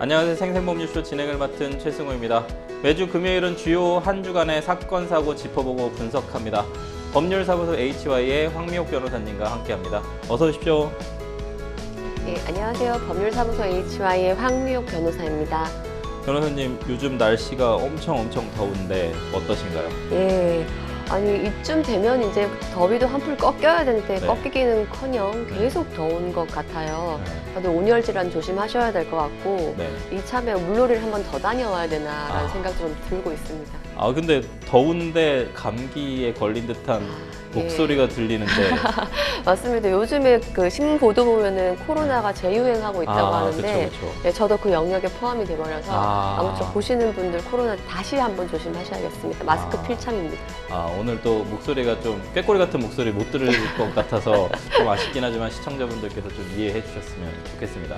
안녕하세요. 생생법률쇼 진행을 맡은 최승호입니다. 매주 금요일은 주요 한 주간의 사건, 사고 짚어보고 분석합니다. 법률사무소 HY의 황미옥 변호사님과 함께합니다. 어서 오십시오. 네, 안녕하세요. 법률사무소 HY의 황미옥 변호사입니다. 변호사님, 요즘 날씨가 엄청 더운데 어떠신가요? 예, 아니 이쯤 되면 이제 더위도 한풀 꺾여야 되는데 네. 꺾이기는커녕 계속 더운 것 같아요. 다들 온열 질환 조심하셔야 될 것 같고 네. 이참에 물놀이를 한번 더 다녀와야 되나라는 생각도 좀 들고 있습니다. 근데 더운데 감기에 걸린 듯한 목소리가 들리는데. 맞습니다. 요즘에 그 신문 보도 보면은 코로나가 재유행하고 있다고 하는데 그쵸. 네, 저도 그 영역에 포함이 돼버려서 아무쪼록 보시는 분들 코로나 다시 한번 조심하셔야겠습니다. 마스크 필참입니다. 오늘 또 목소리가 좀 꾀꼬리 같은 목소리 못 들을 것 같아서 좀 아쉽긴 하지만 시청자분들께서 좀 이해해 주셨으면 좋겠습니다.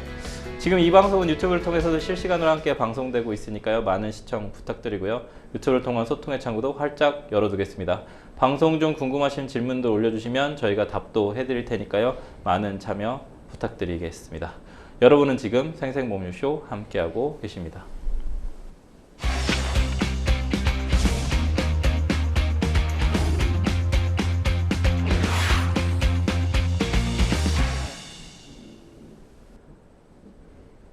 지금 이 방송은 유튜브를 통해서도 실시간으로 함께 방송되고 있으니까요. 많은 시청 부탁드리고요. 유튜브를 통한 소통의 창구도 활짝 열어두겠습니다. 방송 중 궁금하신 질문도 올려주시면 저희가 답도 해드릴 테니까요. 많은 참여 부탁드리겠습니다. 여러분은 지금 생생법률쇼 함께하고 계십니다.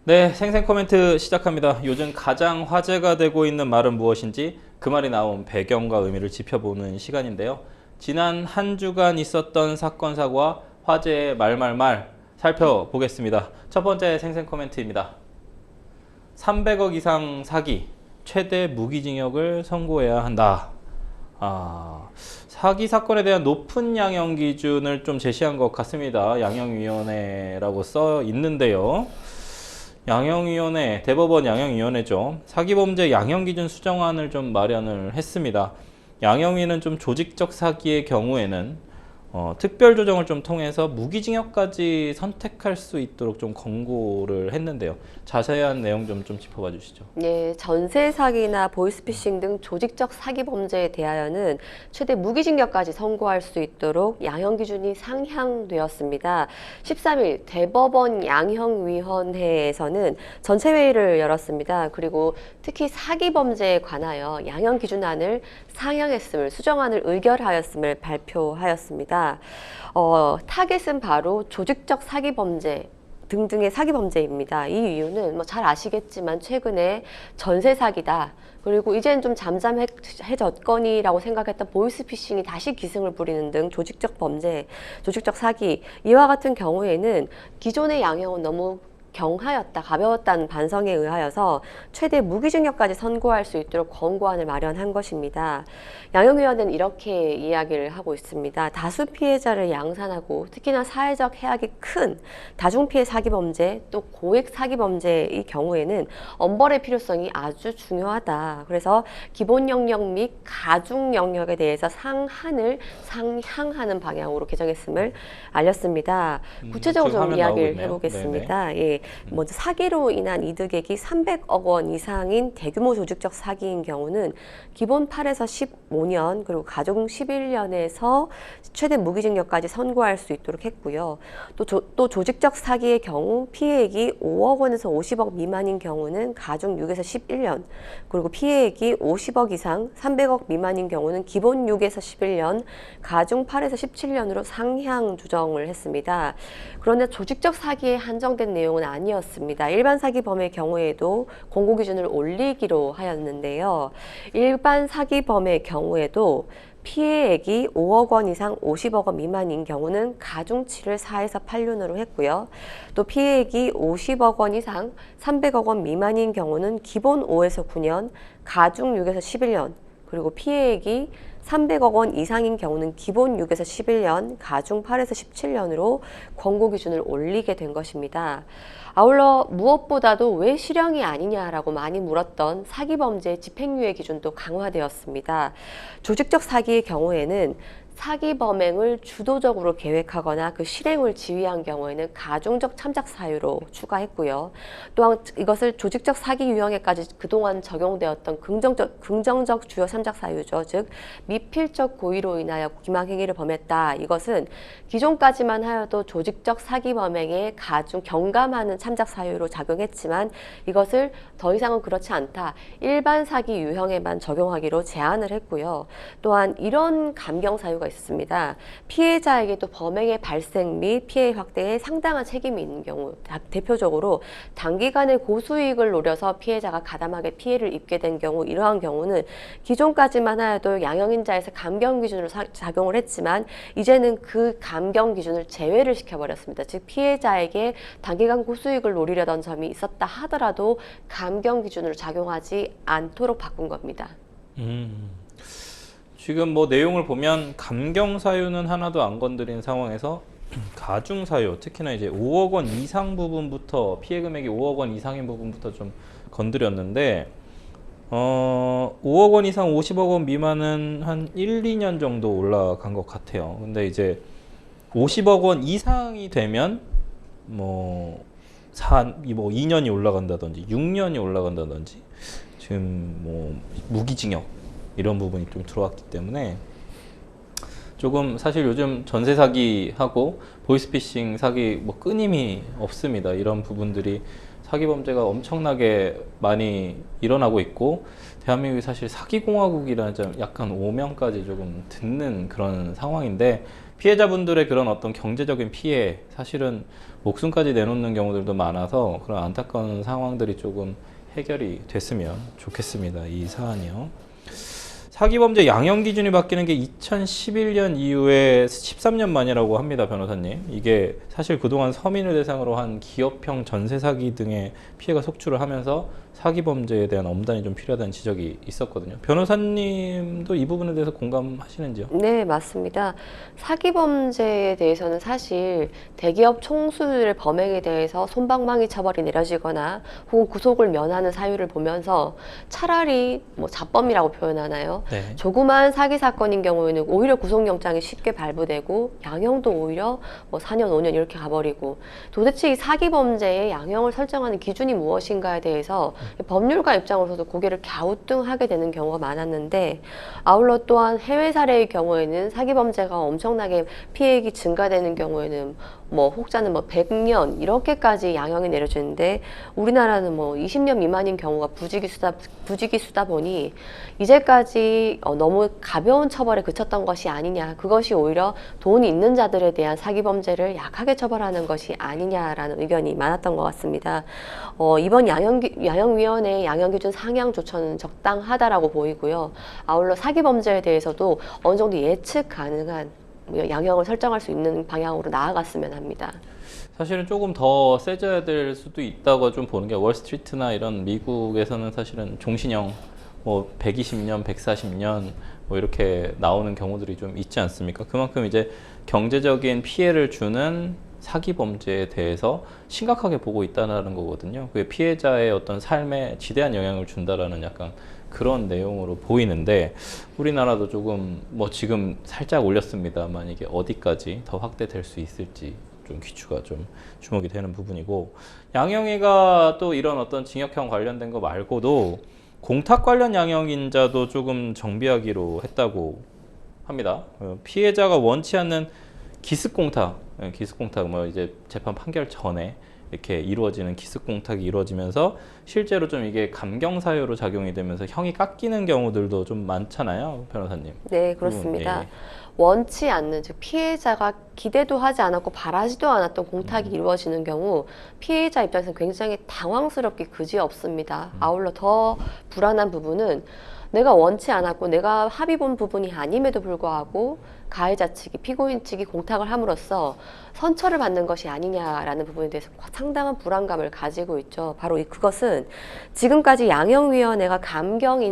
네, 생생 코멘트 시작합니다. 요즘 가장 화제가 되고 있는 말은 무엇인지 그 말이 나온 배경과 의미를 짚어보는 시간인데요. 지난 한 주간 있었던 사건, 사고와 화제의 말 살펴보겠습니다. 첫 번째 생생 코멘트입니다. 300억 이상 사기, 최대 무기징역을 선고해야 한다. 사기 사건에 대한 높은 양형 기준을 좀 제시한 것 같습니다. 양형위원회라고 써 있는데요. 양형위원회, 대법원 양형위원회죠. 사기범죄 양형기준 수정안을 좀 마련을 했습니다. 양형위는 좀 조직적 사기의 경우에는 특별 조정을 좀 통해서 무기징역까지 선택할 수 있도록 좀 권고를 했는데요. 자세한 내용 좀 짚어봐 주시죠. 네, 전세 사기나 보이스피싱 등 조직적 사기 범죄에 대하여는 최대 무기징역까지 선고할 수 있도록 양형 기준이 상향되었습니다. 13일 대법원 양형위원회에서는 전체 회의를 열었습니다. 그리고 특히 사기 범죄에 관하여 양형 기준안을 상향했음을 수정안을 의결하였음을 발표하였습니다. 타겟은 바로 조직적 사기 범죄 등등의 사기 범죄입니다. 이 이유는 뭐 잘 아시겠지만 최근에 전세 사기다. 그리고 이제는 좀 잠잠해졌거니라고 생각했던 보이스피싱이 다시 기승을 부리는 등 조직적 범죄, 조직적 사기 이와 같은 경우에는 기존의 양형은 너무 경하였다, 가벼웠다는 반성에 의하여서 최대 무기징역까지 선고할 수 있도록 권고안을 마련한 것입니다. 양형위원회는 이렇게 이야기를 하고 있습니다. 다수 피해자를 양산하고 특히나 사회적 해악이 큰 다중피해 사기범죄 또 고액 사기범죄의 경우에는 엄벌의 필요성이 아주 중요하다. 그래서 기본 영역 및 가중 영역에 대해서 상향하는 방향으로 개정했음을 알렸습니다. 구체적으로 좀 이야기를 해보겠습니다. 예. 먼저 사기로 인한 이득액이 300억 원 이상인 대규모 조직적 사기인 경우는 기본 8에서 15년 그리고 가중 11년에서 최대 무기징역까지 선고할 수 있도록 했고요. 또 조직적 사기의 경우 피해액이 5억 원에서 50억 미만인 경우는 가중 6에서 11년 그리고 피해액이 50억 이상 300억 미만인 경우는 기본 6에서 11년 가중 8에서 17년으로 상향 조정을 했습니다. 그런데 조직적 사기에 한정된 내용은 아니었습니다. 일반 사기범의 경우에도 권고 기준을 올리기로 하였는데요. 일반 사기범의 경우에도 피해액이 5억 원 이상 50억 원 미만인 경우는 가중 7을 4에서 8년으로 했고요. 또 피해액이 50억 원 이상 300억 원 미만인 경우는 기본 5에서 9년, 가중 6에서 11년, 그리고 피해액이 300억 원 이상인 경우는 기본 6에서 11년, 가중 8에서 17년으로 권고 기준을 올리게 된 것입니다. 아울러 무엇보다도 왜 실형이 아니냐라고 많이 물었던 사기범죄 집행유예 기준도 강화되었습니다. 조직적 사기의 경우에는 사기 범행을 주도적으로 계획하거나 그 실행을 지휘한 경우에는 가중적 참작 사유로 추가했고요. 또한 이것을 조직적 사기 유형에까지 그동안 적용되었던 긍정적 주요 참작 사유죠. 즉 미필적 고의로 인하여 기망행위를 범했다. 이것은 기존까지만 하여도 조직적 사기 범행에 경감하는 참작 사유로 작용했지만 이것을 더 이상은 그렇지 않다. 일반 사기 유형에만 적용하기로 제한을 했고요. 또한 이런 감경 사유가 있습니다. 피해자에게도 범행의 발생 및 피해 확대에 상당한 책임이 있는 경우, 대표적으로 단기간의 고수익을 노려서 피해자가 가담하게 피해를 입게 된 경우, 이러한 경우는 기존까지만 하여도 양형인자에서 감경 기준으로 작용을 했지만 이제는 그 감경 기준을 제외를 시켜버렸습니다. 즉 피해자에게 단기간 고수익을 노리려던 점이 있었다 하더라도 감경 기준으로 작용하지 않도록 바꾼 겁니다. 지금 뭐 내용을 보면 감경 사유는 하나도 안 건드린 상황에서 가중 사유, 특히나 이제 5억 원 이상 부분부터, 피해 금액이 5억 원 이상인 부분부터 좀 건드렸는데 5억 원 이상 50억 원 미만은 한 1, 2년 정도 올라간 것 같아요. 근데 이제 50억 원 이상이 되면 뭐 2년이 올라간다든지 6년이 올라간다든지 지금 뭐 무기징역 이런 부분이 좀 들어왔기 때문에 조금 사실 요즘 전세 사기하고 보이스피싱 사기 뭐 끊임이 없습니다. 이런 부분들이 사기 범죄가 엄청나게 많이 일어나고 있고 대한민국이 사실 사기공화국이라는 좀 약간 오명까지 조금 듣는 그런 상황인데 피해자분들의 그런 어떤 경제적인 피해, 사실은 목숨까지 내놓는 경우들도 많아서 그런 안타까운 상황들이 조금 해결이 됐으면 좋겠습니다. 이 사안이요. 사기범죄 양형 기준이 바뀌는 게 2011년 이후에 13년 만이라고 합니다, 변호사님. 이게 사실 그동안 서민을 대상으로 한 기업형 전세 사기 등의 피해가 속출을 하면서 사기범죄에 대한 엄단이 좀 필요하다는 지적이 있었거든요. 변호사님도 이 부분에 대해서 공감하시는지요? 네, 맞습니다. 사기범죄에 대해서는 사실 대기업 총수들의 범행에 대해서 솜방망이 처벌이 내려지거나 혹은 구속을 면하는 사유를 보면서 차라리 뭐 자범이라고 표현하나요? 네. 조그만 사기 사건인 경우에는 오히려 구속영장이 쉽게 발부되고 양형도 오히려 뭐 4년, 5년 이렇게 가버리고 도대체 이 사기범죄의 양형을 설정하는 기준이 무엇인가에 대해서 법률가 입장으로서도 고개를 갸우뚱하게 되는 경우가 많았는데 아울러 또한 해외 사례의 경우에는 사기범죄가 엄청나게 피해액이 증가되는 경우에는 뭐 혹자는 뭐 100년 이렇게까지 양형이 내려지는데 우리나라는 뭐 20년 미만인 경우가 부지기수다 보니 이제까지 너무 가벼운 처벌에 그쳤던 것이 아니냐, 그것이 오히려 돈이 있는 자들에 대한 사기범죄를 약하게 처벌하는 것이 아니냐라는 의견이 많았던 것 같습니다. 이번 양형위원회의 양형기준 상향 조처는 적당하다라고 보이고요. 아울러 사기범죄에 대해서도 어느 정도 예측 가능한 양형을 설정할 수 있는 방향으로 나아갔으면 합니다. 사실은 조금 더 세져야 될 수도 있다고 좀 보는 게 월스트리트나 이런 미국에서는 사실은 종신형 뭐 120년, 140년 뭐 이렇게 나오는 경우들이 좀 있지 않습니까? 그만큼 이제 경제적인 피해를 주는 사기 범죄에 대해서 심각하게 보고 있다는 거거든요. 그게 피해자의 어떤 삶에 지대한 영향을 준다라는 약간 그런 내용으로 보이는데 우리나라도 조금 뭐 지금 살짝 올렸습니다만 이게 어디까지 더 확대될 수 있을지 좀 귀추가 좀 주목이 되는 부분이고, 양형위가 또 이런 어떤 징역형 관련된 거 말고도 공탁 관련 양형인자도 조금 정비하기로 했다고 합니다. 피해자가 원치 않는 기습공탁 뭐 이제 재판 판결 전에 이렇게 이루어지는 기습공탁이 이루어지면서 실제로 좀 이게 감경 사유로 작용이 되면서 형이 깎이는 경우들도 좀 많잖아요, 변호사님. 네, 그렇습니다. 예. 원치 않는, 즉 피해자가 기대도 하지 않았고 바라지도 않았던 공탁이 이루어지는 경우 피해자 입장에서 굉장히 당황스럽기 그지없습니다. 아울러 더 불안한 부분은 내가 원치 않았고 내가 합의 본 부분이 아님에도 불구하고 가해자 측이, 피고인 측이 공탁을 함으로써 선처를 받는 것이 아니냐라는 부분에 대해서 상당한 불안감을 가지고 있죠. 바로 그것은 지금까지 양형위원회가 감경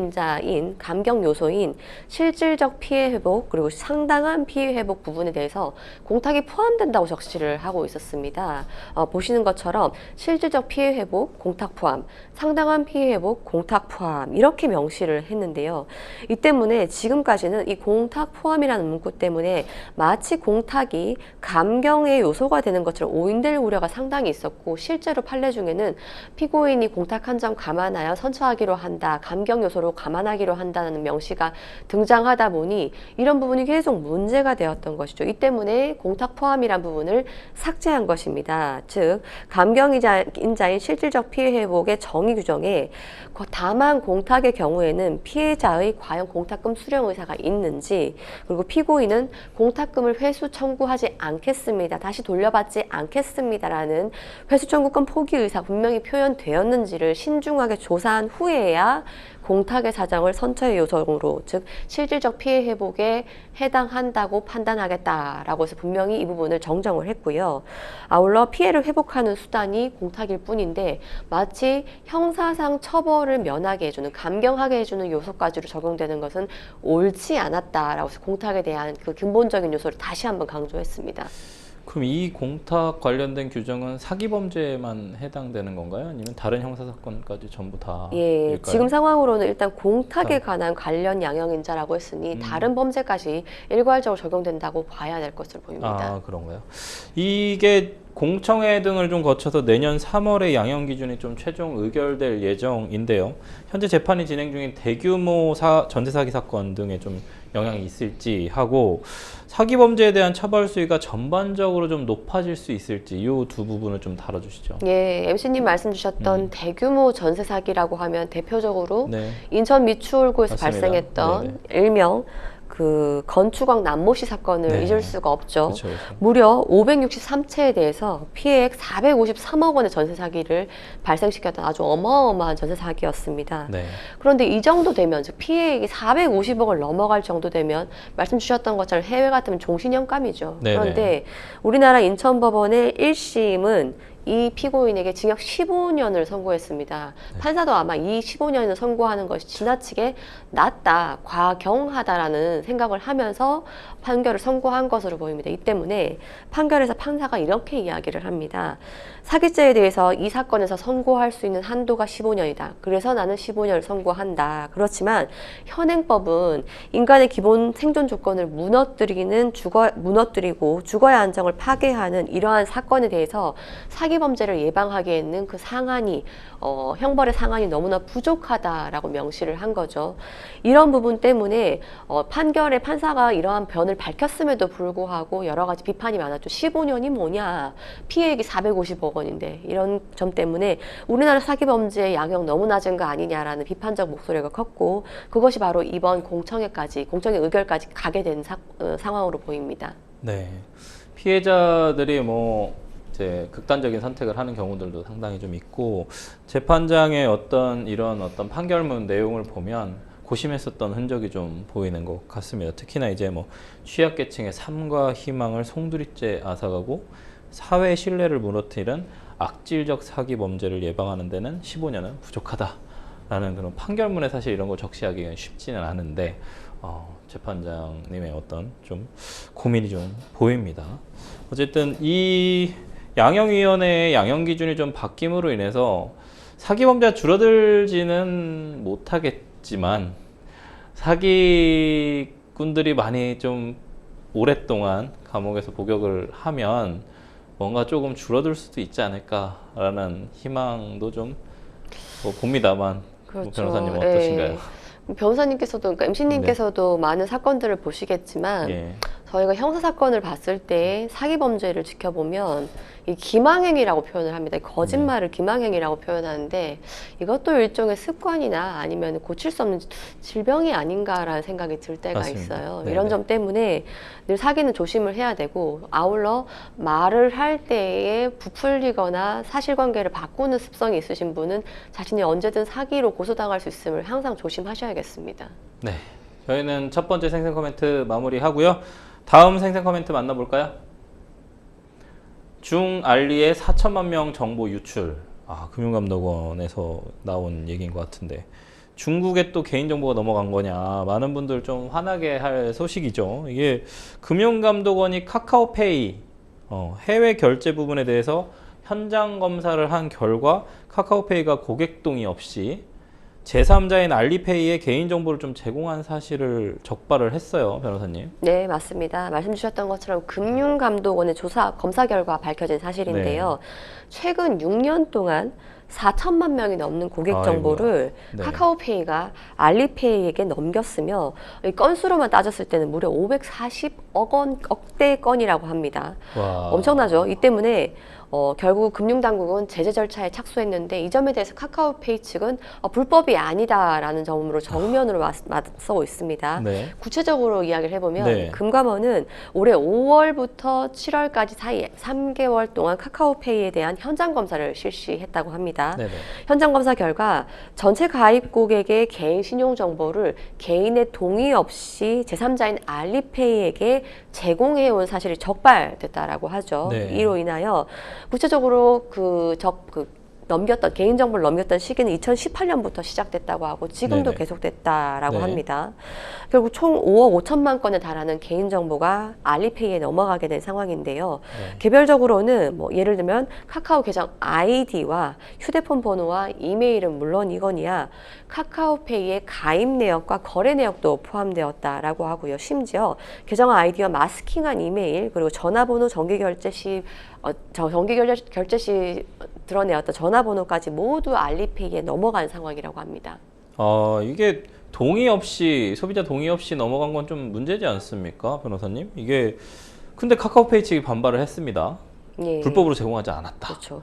요소인 실질적 피해 회복 그리고 상당한 피해 회복 부분에 대해서 공탁이 포함된다고 적시를 하고 있었습니다. 보시는 것처럼 실질적 피해 회복, 공탁 포함, 상당한 피해 회복, 공탁 포함 이렇게 명시를 했는데요. 이 때문에 지금까지는 이 공탁 포함이라는 문구 때문에 마치 공탁이 감경의 요소가 되는 것처럼 오인될 우려가 상당히 있었고, 실제로 판례 중에는 피고인이 공탁한 점 감안하여 선처하기로 한다, 감경 요소로 감안하기로 한다는 명시가 등장하다 보니 이런 부분이 계속 문제가 되었던 것이죠. 이 때문에 공탁 포함이란 부분을 삭제한 것입니다. 즉 감경인자인 실질적 피해 회복의 정의 규정에 다만 공탁의 경우에는 피해자의 과연 공탁금 수령 의사가 있는지, 그리고 피고인은 공탁금을 회수 청구하지 않겠습니다, 다시 돌려받지 않겠습니다라는 회수 청구권 포기 의사가 분명히 표현되었는지를 신중하게 조사한 후에야 공탁의 사정을 선처의 요소로, 즉 실질적 피해 회복에 해당한다고 판단하겠다라고 해서 분명히 이 부분을 정정을 했고요. 아울러 피해를 회복하는 수단이 공탁일 뿐인데 마치 형사상 처벌을 면하게 해주는, 감경하게 해주는 요소까지로 적용되는 것은 옳지 않았다라고 해서 공탁에 대한 그 근본적인 요소를 다시 한번 강조했습니다. 그럼 이 공탁 관련된 규정은 사기 범죄에만 해당되는 건가요? 아니면 다른 형사 사건까지 전부 다? 예, 일까요? 지금 상황으로는 일단 공탁에 관한 관련 양형인자라고 했으니 다른 범죄까지 일괄적으로 적용된다고 봐야 될 것으로 보입니다. 아, 그런가요? 이게 공청회 등을 좀 거쳐서 내년 3월에 양형 기준이 좀 최종 의결될 예정인데요. 현재 재판이 진행 중인 대규모 전세 사기 사건 등에 좀 영향이 있을지 하고, 사기 범죄에 대한 처벌 수위가 전반적으로 좀 높아질 수 있을지, 이 두 부분을 좀 다뤄주시죠. 예, MC님 말씀 주셨던 대규모 전세 사기라고 하면 대표적으로 네. 인천 미추홀구에서 맞습니다. 발생했던 네네. 일명 그 건축왕 남모씨 사건을 네. 잊을 수가 없죠. 그쵸, 그쵸. 무려 563채에 대해서 피해액 453억 원의 전세 사기를 발생시켰던 아주 어마어마한 전세 사기였습니다. 네. 그런데 이 정도 되면, 즉 피해액이 450억을 넘어갈 정도 되면 말씀 주셨던 것처럼 해외 같으면 종신형감이죠. 네네. 그런데 우리나라 인천법원의 1심은 이 피고인에게 징역 15년을 선고했습니다. 네. 판사도 아마 이 15년을 선고하는 것이 지나치게 낮다, 과경하다라는 생각을 하면서 판결을 선고한 것으로 보입니다. 이 때문에 판결에서 판사가 이렇게 이야기를 합니다. 사기죄에 대해서 이 사건에서 선고할 수 있는 한도가 15년이다. 그래서 나는 15년을 선고한다. 그렇지만 현행법은 인간의 기본 생존 조건을 무너뜨리고 주거의 안정을 파괴하는 이러한 사건에 대해서 사기 범죄를 예방하기에는 그 상한이, 형벌의 상한이 너무나 부족하다라고 명시를 한 거죠. 이런 부분 때문에 판결에 판사가 이러한 변을 밝혔음에도 불구하고 여러 가지 비판이 많았죠. 15년이 뭐냐, 피해액이 450억 원인데, 이런 점 때문에 우리나라 사기 범죄의 양형 너무 낮은 거 아니냐라는 비판적 목소리가 컸고, 그것이 바로 이번 공청회 의결까지 가게 된 상황으로 보입니다. 네. 피해자들이 이제 극단적인 선택을 하는 경우들도 상당히 좀 있고, 재판장의 이런 판결문 내용을 보면 고심했었던 흔적이 좀 보이는 것 같습니다. 특히나 이제 취약계층의 삶과 희망을 송두리째 앗아가고 사회 신뢰를 무너뜨리는 악질적 사기 범죄를 예방하는 데는 15년은 부족하다라는 그런 판결문에 사실 이런 걸 적시하기가 쉽지는 않은데, 재판장님의 좀 고민이 좀 보입니다. 어쨌든 이 양형위원회의 양형 기준이 좀 바뀜으로 인해서 사기 범죄가 줄어들지는 못하겠지만, 사기꾼들이 많이 좀 오랫동안 감옥에서 복역을 하면 뭔가 조금 줄어들 수도 있지 않을까라는 희망도 좀 봅니다만, 그렇죠. 변호사님 어떠신가요? 변호사님께서도, 그러니까 MC님께서도 많은 사건들을 보시겠지만, 예. 저희가 형사 사건을 봤을 때 사기 범죄를 지켜보면 이 기망행위라고 표현을 합니다. 거짓말을 기망행위라고 표현하는데, 이것도 일종의 습관이나 아니면 고칠 수 없는 질병이 아닌가라는 생각이 들 때가 맞습니다. 있어요. 네네. 이런 점 때문에 늘 사기는 조심을 해야 되고, 아울러 말을 할 때에 부풀리거나 사실관계를 바꾸는 습성이 있으신 분은 자신이 언제든 사기로 고소당할 수 있음을 항상 조심하셔야겠습니다. 네. 저희는 첫 번째 생생 코멘트 마무리하고요. 다음 생생 코멘트 만나볼까요? 중알리의 4천만 명 정보 유출. 금융감독원에서 나온 얘기인 것 같은데, 중국에 또 개인정보가 넘어간 거냐, 많은 분들 좀 화나게 할 소식이죠. 이게 금융감독원이 카카오페이 해외 결제 부분에 대해서 현장 검사를 한 결과 카카오페이가 고객 동의 없이 제3자인 알리페이에 개인정보를 좀 제공한 사실을 적발을 했어요, 변호사님. 네, 맞습니다. 말씀 주셨던 것처럼 금융감독원의 검사 결과 밝혀진 사실인데요. 최근 6년 동안 4천만 명이 넘는 고객 정보를 네. 카카오페이가 알리페이에게 넘겼으며 이 건수로만 따졌을 때는 무려 540억대 건이라고 합니다. 와. 엄청나죠. 이 때문에 결국 금융당국은 제재 절차에 착수했는데 이 점에 대해서 카카오페이 측은 불법이 아니다라는 점으로 정면으로 맞서고 있습니다. 네. 구체적으로 이야기를 해보면 네. 금감원은 올해 5월부터 7월까지 사이에 3개월 동안 카카오페이에 대한 현장 검사를 실시했다고 합니다. 네네. 현장 검사 결과 전체 가입 고객의 개인 신용 정보를 개인의 동의 없이 제3자인 알리페이에게 제공해온 사실이 적발됐다라고 하죠. 네. 이로 인하여 구체적으로 개인정보를 넘겼던 시기는 2018년부터 시작됐다고 하고 지금도 네네. 계속됐다라고 네. 합니다. 결국 총 5억 5천만 건에 달하는 개인정보가 알리페이에 넘어가게 된 상황인데요. 네. 개별적으로는 예를 들면 카카오 계정 아이디와 휴대폰 번호와 이메일은 물론이거니와 카카오페이의 가입 내역과 거래 내역도 포함되었다라고 하고요. 심지어 계정 아이디와 마스킹한 이메일 그리고 전화번호 정기결제 시 드러내었던 전화번호까지 모두 알리페이에 넘어간 상황이라고 합니다. 이게 소비자 동의 없이 넘어간 건 좀 문제지 않습니까, 변호사님? 이게 근데 카카오페이 측이 반발을 했습니다. 예. 불법으로 제공하지 않았다. 그렇죠.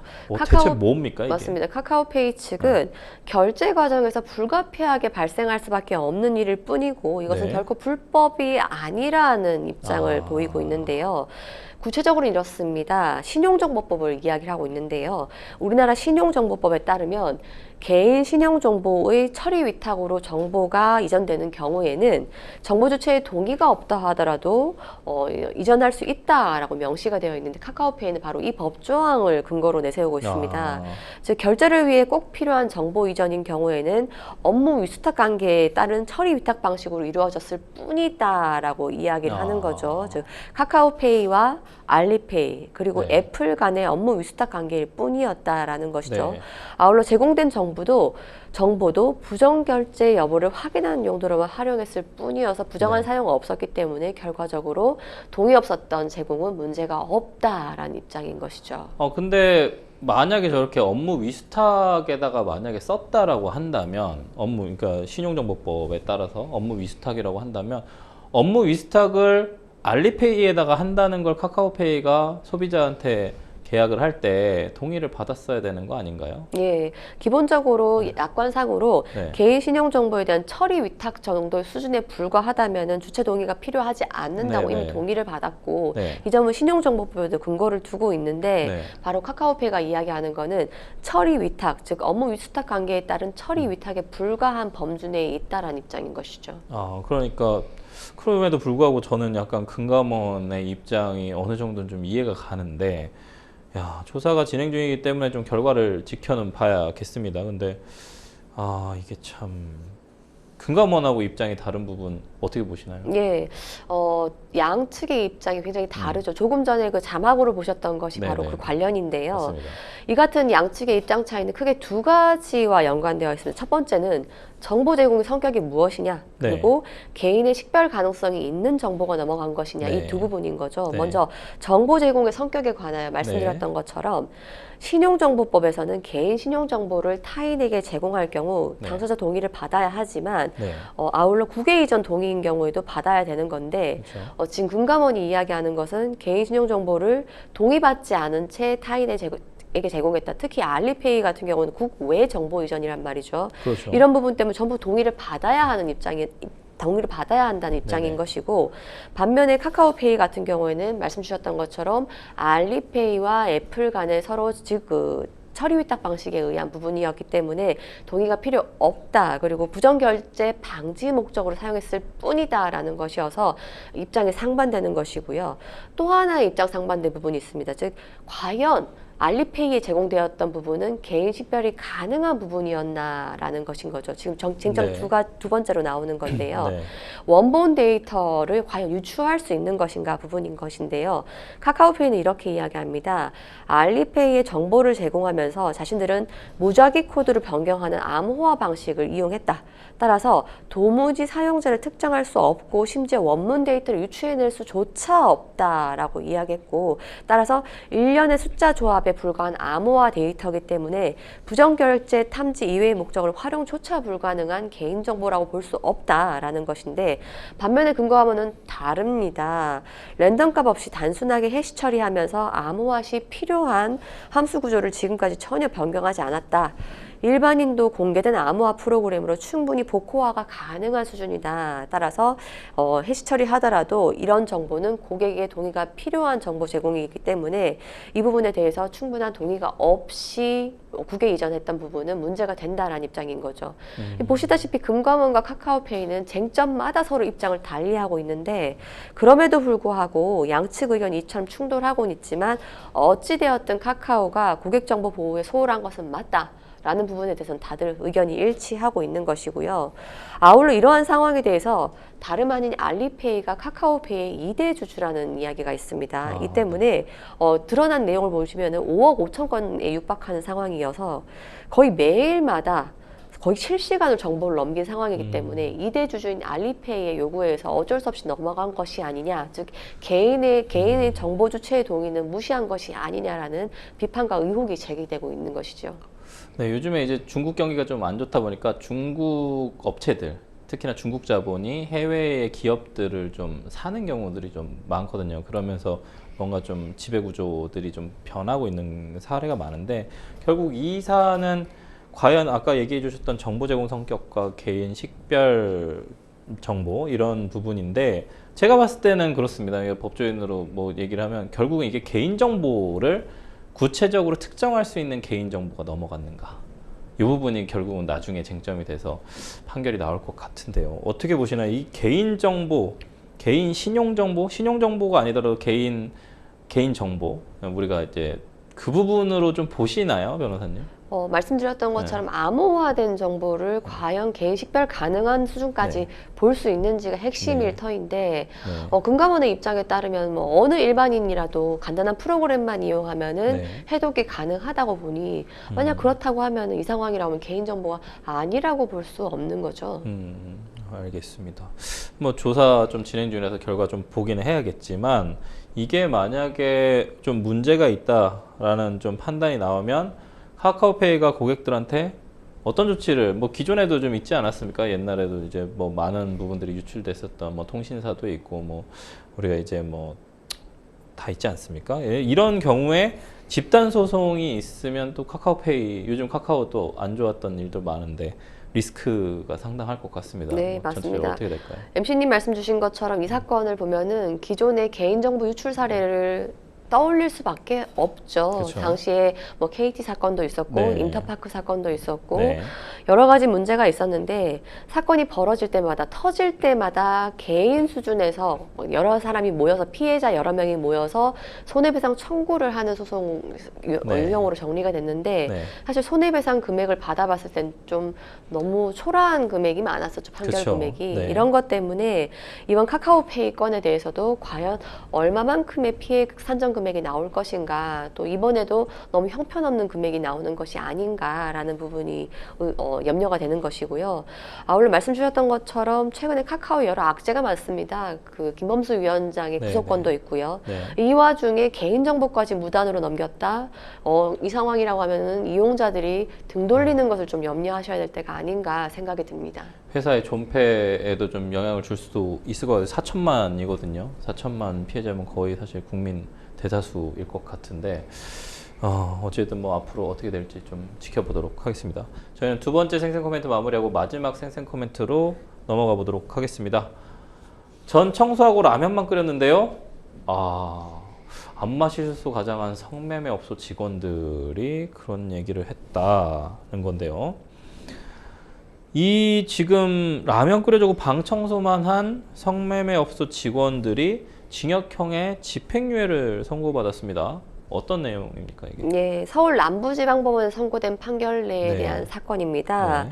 대체 뭡니까 이게? 맞습니다. 카카오페이 측은 결제 과정에서 불가피하게 발생할 수밖에 없는 일일 뿐이고 이것은 네. 결코 불법이 아니라는 입장을 보이고 있는데요. 구체적으로 이렇습니다. 신용정보법을 이야기를 하고 있는데요. 우리나라 신용정보법에 따르면 개인 신용정보의 처리 위탁으로 정보가 이전되는 경우에는 정보 주체의 동의가 없다 하더라도 이전할 수 있다라고 명시가 되어 있는데 카카오페이는 바로 이 법조항을 근거로 내세우고 있습니다. 즉 결제를 위해 꼭 필요한 정보 이전인 경우에는 업무 위수탁 관계에 따른 처리 위탁 방식으로 이루어졌을 뿐이다라고 이야기를 하는 거죠. 즉 카카오페이와 알리페이 그리고 네. 애플 간의 업무 위수탁 관계일 뿐이었다라는 것이죠. 네. 아울러 제공된 정보도 부정결제 여부를 확인하는 용도로만 활용했을 뿐이어서 부정한 네. 사용은 없었기 때문에 결과적으로 동의 없었던 제공은 문제가 없다라는 입장인 것이죠. 근데 만약에 저렇게 업무 위수탁에다가 만약에 썼다라고 한다면 그러니까 신용정보법에 따라서 업무 위수탁이라고 한다면 업무 위수탁을 알리페이에다가 한다는 걸 카카오페이가 소비자한테 계약을 할 때 동의를 받았어야 되는 거 아닌가요? 예, 기본적으로 약관상으로 네. 개인 신용 정보에 대한 처리 위탁 정도의 수준에 불과하다면은 주체 동의가 필요하지 않는다고 네, 이미 네. 동의를 받았고 네. 이 점은 신용정보법에도 근거를 두고 있는데 네. 바로 카카오페이가 이야기하는 거는 처리 위탁, 즉 업무 위수탁 관계에 따른 처리 위탁에 불과한 범주 내에 있다라는 입장인 것이죠. 그러니까 그럼에도 불구하고 저는 약간 금감원의 입장이 어느 정도는 좀 이해가 가는데 조사가 진행 중이기 때문에 좀 결과를 지켜는 봐야겠습니다. 근데 이게 참 금감원하고 입장이 다른 부분 어떻게 보시나요? 예, 양측의 입장이 굉장히 다르죠. 조금 전에 그 자막으로 보셨던 것이 바로 네네. 그 관련인데요. 맞습니다. 이 같은 양측의 입장 차이는 크게 두 가지와 연관되어 있습니다. 첫 번째는 정보 제공의 성격이 무엇이냐, 그리고 개인의 식별 가능성이 있는 정보가 넘어간 것이냐, 네. 이 두 부분인 거죠. 네. 먼저 정보 제공의 성격에 관하여 말씀드렸던 것처럼 신용정보법에서는 개인 신용정보를 타인에게 제공할 경우 네. 당사자 동의를 받아야 하지만 네. 아울러 국외 이전 동의인 경우에도 받아야 되는 건데 그렇죠. 지금 금감원이 이야기하는 것은 개인 신용정보를 동의받지 않은 채 타인에게 제공했다. 특히 알리페이 같은 경우는 국외 정보 이전이란 말이죠. 그렇죠. 이런 부분 때문에 전부 동의를 받아야 한다는 입장인 네네. 것이고, 반면에 카카오페이 같은 경우에는 말씀 주셨던 것처럼 알리페이와 애플 간에 서로 처리 위탁 방식에 의한 부분이었기 때문에 동의가 필요 없다. 그리고 부정결제 방지 목적으로 사용했을 뿐이다라는 것이어서 입장이 상반되는 것이고요. 또 하나의 입장 상반된 부분이 있습니다. 즉 과연 알리페이에 제공되었던 부분은 개인 식별이 가능한 부분이었나라는 것인 거죠. 지금 쟁점 네. 두 번째로 나오는 건데요. 네. 원본 데이터를 과연 유추할 수 있는 것인가 부분인 것인데요. 카카오페이는 이렇게 이야기합니다. 알리페이에 정보를 제공하면서 자신들은 무작위 코드를 변경하는 암호화 방식을 이용했다. 따라서 도무지 사용자를 특정할 수 없고 심지어 원문 데이터를 유추해낼 수조차 없다라고 이야기했고, 따라서 일련의 숫자 조합에 불과한 암호화 데이터이기 때문에 부정결제 탐지 이외의 목적을 활용조차 불가능한 개인정보라고 볼 수 없다라는 것인데, 반면에 근거하면은 다릅니다. 랜덤값 없이 단순하게 해시 처리하면서 암호화 시 필요한 함수 구조를 지금까지 전혀 변경하지 않았다. 일반인도 공개된 암호화 프로그램으로 충분히 복호화가 가능한 수준이다. 따라서 해시 처리하더라도 이런 정보는 고객의 동의가 필요한 정보 제공이기 때문에 이 부분에 대해서 충분한 동의가 없이 국외 이전했던 부분은 문제가 된다라는 입장인 거죠. 보시다시피 금감원과 카카오페이는 쟁점마다 서로 입장을 달리하고 있는데, 그럼에도 불구하고 양측 의견이 이처럼 충돌하고는 있지만 어찌되었든 카카오가 고객 정보 보호에 소홀한 것은 맞다. 라는 부분에 대해서는 다들 의견이 일치하고 있는 것이고요. 아울러 이러한 상황에 대해서 다름 아닌 알리페이가 카카오페이의 2대 주주라는 이야기가 있습니다. 이 때문에 드러난 내용을 보시면 5억 5천 건에 육박하는 상황이어서 거의 매일마다 거의 실시간으로 정보를 넘긴 상황이기 때문에 2대 주주인 알리페이의 요구에 의해서 어쩔 수 없이 넘어간 것이 아니냐, 즉 개인의 정보 주체의 동의는 무시한 것이 아니냐라는 비판과 의혹이 제기되고 있는 것이죠. 네, 요즘에 이제 중국 경기가 좀 안 좋다 보니까 중국 업체들, 특히나 중국 자본이 해외의 기업들을 좀 사는 경우들이 좀 많거든요. 그러면서 뭔가 좀 지배 구조들이 좀 변하고 있는 사례가 많은데, 결국 이 사안은 과연 아까 얘기해 주셨던 정보 제공 성격과 개인 식별 정보 이런 부분인데, 제가 봤을 때는 그렇습니다. 법조인으로 뭐 얘기를 하면 결국은 이게 개인 정보를 구체적으로 특정할 수 있는 개인정보가 넘어갔는가, 이 부분이 결국은 나중에 쟁점이 돼서 판결이 나올 것 같은데요. 어떻게 보시나요? 이 개인정보, 개인 신용정보, 신용정보가 아니더라도 개인정보, 우리가 이제 그 부분으로 좀 보시나요, 변호사님? 말씀드렸던 것처럼 암호화된 정보를 과연 개인 식별 가능한 수준까지 볼 수 있는지가 핵심일 터인데, 금감원의 입장에 따르면 뭐 어느 일반인이라도 간단한 프로그램만 이용하면은 해독이 가능하다고 보니, 만약 그렇다고 하면은 이 상황이라면 개인 정보가 아니라고 볼 수 없는 거죠. 알겠습니다. 뭐 조사 좀 진행 중이라서 결과 좀 보기는 해야겠지만, 이게 만약에 좀 문제가 있다라는 좀 판단이 나오면 카카오페이가 고객들한테 어떤 조치를, 뭐 기존에도 좀 있지 않았습니까? 옛날에도 이제 뭐 많은 부분들이 유출됐었던 뭐 통신사도 있고, 뭐 우리가 이제 뭐 다 있지 않습니까? 이런 경우에 집단 소송이 있으면 또 카카오페이, 요즘 카카오도 안 좋았던 일도 많은데 리스크가 상당할 것 같습니다. 네, 뭐 전체적으로 맞습니다. 어떻게 될까요? MC님 말씀 주신 것처럼 이 사건을 보면은 기존의 개인정보 유출 사례를 떠올릴 수밖에 없죠. 그렇죠. 당시에 뭐 KT 사건도 있었고, 네. 인터파크 사건도 있었고, 네. 여러 가지 문제가 있었는데, 사건이 벌어질 때마다, 터질 때마다 개인 수준에서 여러 사람이 모여서, 피해자 여러 명이 모여서 손해배상 청구를 하는 소송 유형으로 정리가 됐는데, 사실 손해배상 금액을 받아봤을 땐 좀 너무 초라한 금액이 많았었죠. 판결 그쵸. 금액이. 네. 이런 것 때문에 이번 카카오페이 건에 대해서도 과연 얼마만큼의 피해 산정 금액이 나올 것인가, 또 이번에도 너무 형편없는 금액이 나오는 것이 아닌가라는 부분이 염려가 되는 것이고요. 아울러 말씀 주셨던 것처럼 최근에 카카오 여러 악재가 많습니다. 그 김범수 위원장의 구속건도 있고요. 이 와중에 개인정보까지 무단으로 넘겼다. 이 상황이라고 하면은 이용자들이 등 돌리는 것을 좀 염려하셔야 될 때가 아닌가 생각이 듭니다. 회사의 존폐에도 좀 영향을 줄 수도 있을 것 같아요. 4천만이거든요. 4천만 피해자면 거의 사실 국민 대다수일 것 같은데, 어쨌든 뭐 앞으로 어떻게 될지 좀 지켜보도록 하겠습니다. 저희는 두 번째 생생 코멘트 마무리하고 마지막 생생 코멘트로 넘어가 보도록 하겠습니다. 전 청소하고 라면만 끓였는데요. 안 마실 수 가장한 성매매 업소 직원들이 그런 얘기를 했다는 건데요. 이 지금 라면 끓여주고 방 청소만 한 성매매 업소 직원들이 징역형의 집행유예를 선고받았습니다. 어떤 내용입니까 이게? 예, 서울 남부지방법원에 선고된 판결내에 네. 대한 사건입니다. 네.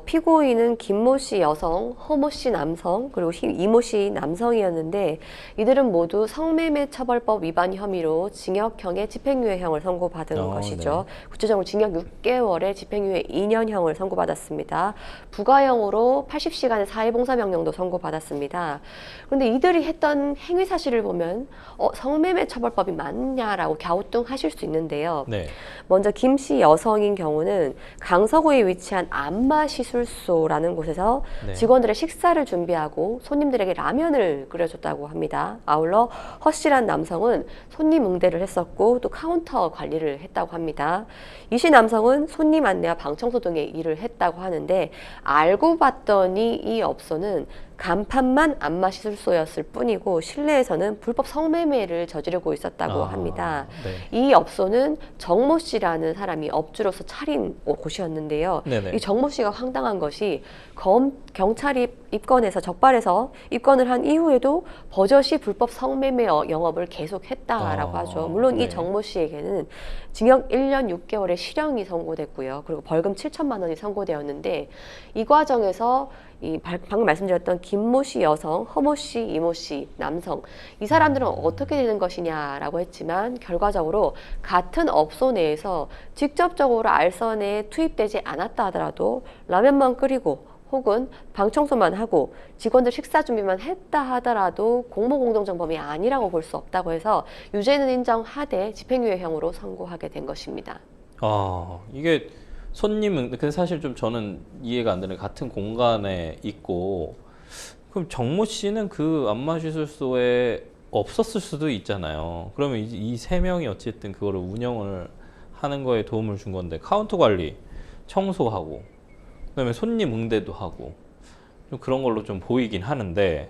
피고인은 김모 씨 여성, 허모 씨 남성, 그리고 이모 씨 남성이었는데 이들은 모두 성매매 처벌법 위반 혐의로 징역형의 집행유예형을 선고받은 것이죠. 네. 구체적으로 징역 6개월에 집행유예 2년형을 선고받았습니다. 부가형으로 80시간의 사회봉사명령도 선고받았습니다. 그런데 이들이 했던 행위 사실을 보면 성매매 처벌법이 맞냐라고 갸우뚱하실 수 있는데요. 네. 먼저 김 씨 여성인 경우는 강서구에 위치한 안마시술소라는 곳에서 네. 직원들의 식사를 준비하고 손님들에게 라면을 끓여줬다고 합니다. 아울러 허 씨란 남성은 손님 응대를 했었고 또 카운터 관리를 했다고 합니다. 이 씨 남성은 손님 안내와 방청소 등의 일을 했다고 하는데 알고 봤더니 이 업소는 간판만 안마시술소였을 뿐이고 실내에서는 불법 성매매를 저지르고 있었다고 합니다. 네. 이 업소는 정모 씨라는 사람이 업주로서 차린 곳이었는데요. 네네. 이 정모 씨가 황당한 것이 경찰이 입건해서 적발해서 입건을 한 이후에도 버젓이 불법 성매매 영업을 계속했다라고 하죠. 물론 네. 이 정모 씨에게는 징역 1년 6개월의 실형이 선고됐고요. 그리고 벌금 7천만 원이 선고되었는데 이 과정에서 방금 말씀드렸던 김모 씨 여성, 허모 씨, 이모 씨 남성 이 사람들은 어떻게 되는 것이냐라고 했지만 결과적으로 같은 업소 내에서 직접적으로 알선에 투입되지 않았다 하더라도 라면만 끓이고 혹은 방청소만 하고 직원들 식사 준비만 했다 하더라도 공모공동정범이 아니라고 볼 수 없다고 해서 유죄는 인정하되 집행유예형으로 선고하게 된 것입니다. 이게 근데 사실 좀 저는 이해가 안 되는 같은 공간에 있고 그럼 정모 씨는 그 안마시술소에 없었을 수도 있잖아요. 그러면 이 세 명이 어쨌든 그거를 운영을 하는 거에 도움을 준 건데 카운터 관리, 청소하고 그다음에 손님 응대도 하고 좀 그런 걸로 좀 보이긴 하는데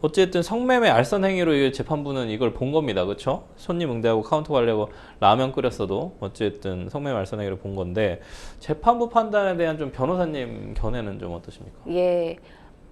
어쨌든 성매매 알선 행위로 재판부는 이걸 본 겁니다. 그렇죠? 손님 응대하고 카운터 관리하고 라면 끓였어도 어쨌든 성매매 알선 행위로 본 건데 재판부 판단에 대한 좀 변호사님 견해는 좀 어떠십니까? 예.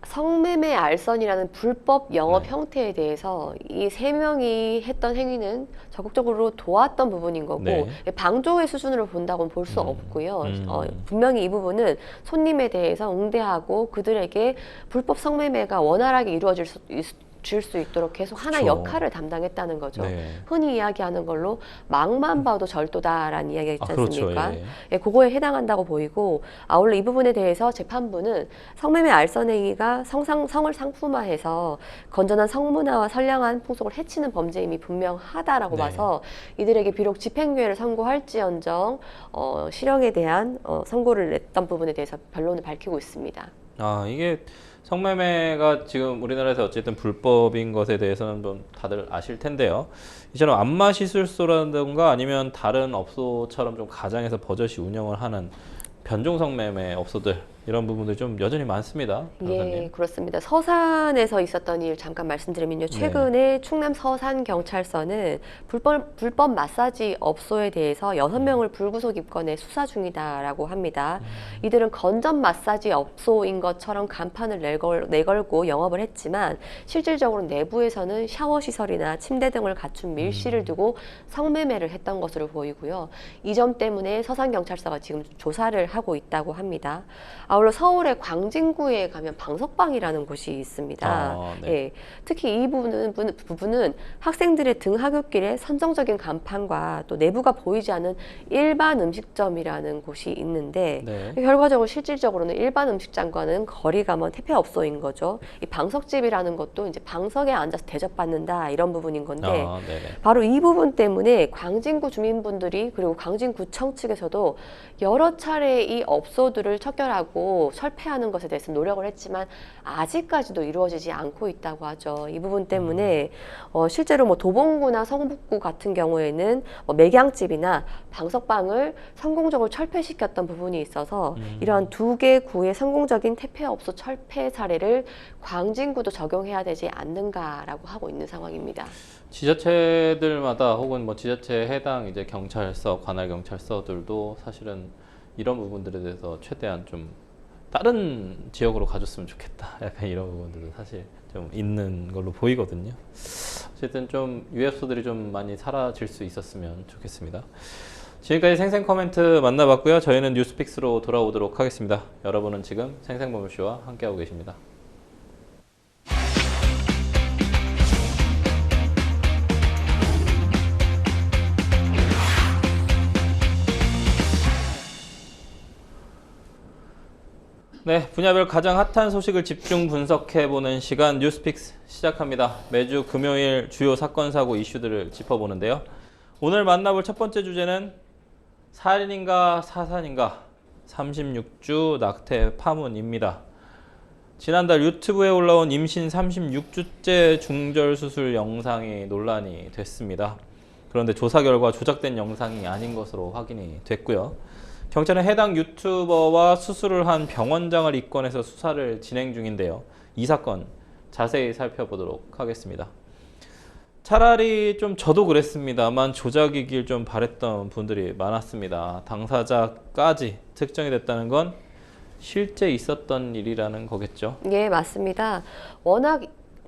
성매매 알선이라는 불법 영업 네. 형태에 대해서 이 세 명이 했던 행위는 적극적으로 도왔던 부분인 거고 네. 방조의 수준으로 본다고는 볼 수 없고요. 음. 분명히 이 부분은 손님에 대해서 응대하고 그들에게 불법 성매매가 원활하게 이루어질 수 있도록 계속 하나의 그쵸. 역할을 담당했다는 거죠. 네. 흔히 이야기하는 걸로 막만 봐도 절도다라는 이야기가 있지 않습니까? 그렇죠. 예, 그거에 해당한다고 보이고 아울러 이 부분에 대해서 재판부는 성매매 알선 행위가 성을 상품화해서 건전한 성문화와 선량한 풍속을 해치는 범죄임이 분명하다라고 네. 봐서 이들에게 비록 집행유예를 선고할지언정 실형에 대한 선고를 냈던 부분에 대해서 변론을 밝히고 있습니다. 이게 성매매가 지금 우리나라에서 어쨌든 불법인 것에 대해서는 좀 다들 아실 텐데요. 이처럼 안마시술소라든가 아니면 다른 업소처럼 좀 가장해서 버젓이 운영을 하는 변종 성매매 업소들 이런 부분들이 좀 여전히 많습니다. 변호사님. 예, 그렇습니다. 서산에서 있었던 일 잠깐 말씀드리면요. 최근에 충남 서산경찰서는 불법 마사지 업소에 대해서 6명을 불구속 입건해 수사 중이다라고 합니다. 이들은 건전 마사지 업소인 것처럼 간판을 내걸고 영업을 했지만 실질적으로 내부에서는 샤워 시설이나 침대 등을 갖춘 밀실을 두고 성매매를 했던 것으로 보이고요. 이 점 때문에 서산경찰서가 지금 조사를 하고 있다고 합니다. 아울러 서울의 광진구에 가면 방석방이라는 곳이 있습니다. 네. 예, 특히 이 부분은 학생들의 등하굣길에 선정적인 간판과 또 내부가 보이지 않는 일반 음식점이라는 곳이 있는데 네. 결과적으로 실질적으로는 일반 음식점과는 거리가 먼 택배업소인 거죠. 이 방석집이라는 것도 이제 방석에 앉아서 대접받는다 이런 부분인 건데 네네. 바로 이 부분 때문에 광진구 주민분들이 그리고 광진구청 측에서도 여러 차례 이 업소들을 척결하고 철폐하는 것에 대해서 노력을 했지만 아직까지도 이루어지지 않고 있다고 하죠. 이 부분 때문에 실제로 뭐 도봉구나 성북구 같은 경우에는 매장집이나 방석방을 성공적으로 철폐시켰던 부분이 있어서 이러한 두 개 구의 성공적인 택배업소 철폐 사례를 광진구도 적용해야 되지 않는가라고 하고 있는 상황입니다. 지자체들마다 혹은 뭐 지자체 해당 이제 경찰서, 관할 경찰서들도 사실은 이런 부분들에 대해서 최대한 좀 다른 지역으로 가줬으면 좋겠다. 약간 이런 부분들도 사실 좀 있는 걸로 보이거든요. 어쨌든 좀 유해업소들이 좀 많이 사라질 수 있었으면 좋겠습니다. 지금까지 생생 코멘트 만나봤고요. 저희는 뉴스픽스로 돌아오도록 하겠습니다. 여러분은 지금 생생보물쇼와 함께하고 계십니다. 네, 분야별 가장 핫한 소식을 집중 분석해보는 시간 뉴스픽스 시작합니다. 매주 금요일 주요 사건, 사고, 이슈들을 짚어보는데요. 오늘 만나볼 첫 번째 주제는 살인인가 사산인가 36주 낙태 파문입니다. 지난달 유튜브에 올라온 임신 36주째 중절수술 영상이 논란이 됐습니다. 그런데 조사 결과 조작된 영상이 아닌 것으로 확인이 됐고요. 경찰은 해당 유튜버와 수술을 한 병원장을 입건해서 수사를 진행 중인데요. 이 사건 자세히 살펴보도록 하겠습니다. 차라리 좀 저도 그랬습니다만 조작이길 좀 바랬던 분들이 많았습니다. 당사자까지 특정이 됐다는 건 실제 있었던 일이라는 거겠죠. 예, 맞습니다. 워낙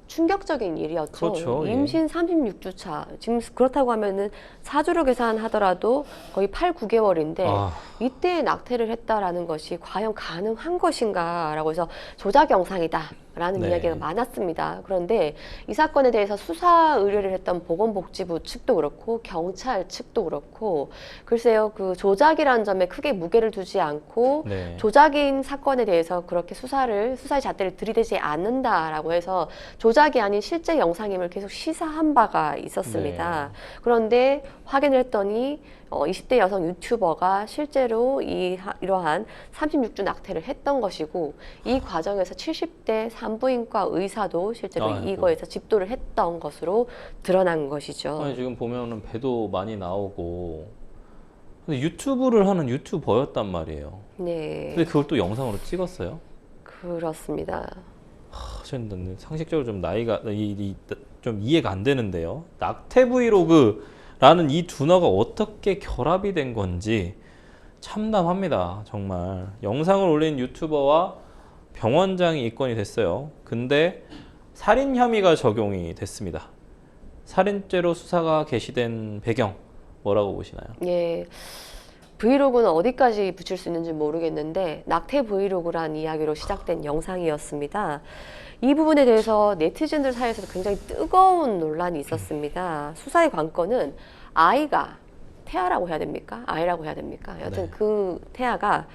충격적인 일이었죠. 그렇죠. 임신 36주 차. 지금 그렇다고 하면은 사주로 계산하더라도 거의 8, 9개월인데 이때 낙태를 했다라는 것이 과연 가능한 것인가라고 해서 조작 영상이다라는 이야기가 많았습니다. 그런데 이 사건에 대해서 수사 의뢰를 했던 보건복지부 측도 그렇고 경찰 측도 그렇고 글쎄요, 그 조작이라는 점에 크게 무게를 두지 않고 조작인 사건에 대해서 그렇게 수사의 잣대를 들이대지 않는다라고 해서 조작이 아닌 실제 영상임을 계속 시사한 바가 있었습니다. 그런데 확인을 했더니 20대 여성 유튜버가 실제로 이러한 36주 낙태를 했던 것이고 이 과정에서 70대 산부인과 의사도 실제로 이거에서 집도를 했던 것으로 드러난 것이죠. 아니, 지금 보면은 배도 많이 나오고 근데 유튜브를 하는 유튜버였단 말이에요. 네. 근데 그걸 또 영상으로 찍었어요? 그렇습니다. 저는 상식적으로 좀 나이가 좀 이해가 안 되는데요. 낙태 브이로그라는 이 둔어가 어떻게 결합이 된 건지 참담합니다. 정말. 영상을 올린 유튜버와 병원장이 입건이 됐어요. 근데 살인 혐의가 적용이 됐습니다. 살인죄로 수사가 개시된 배경 뭐라고 보시나요? 예. 브이로그는 어디까지 붙일 수 있는지 모르겠는데 낙태 브이로그란 이야기로 시작된 영상이었습니다. 이 부분에 대해서 네티즌들 사이에서도 굉장히 뜨거운 논란이 있었습니다. 수사의 관건은 아이가 태아라고 해야 됩니까? 아이라고 해야 됩니까? 여튼 그 태아가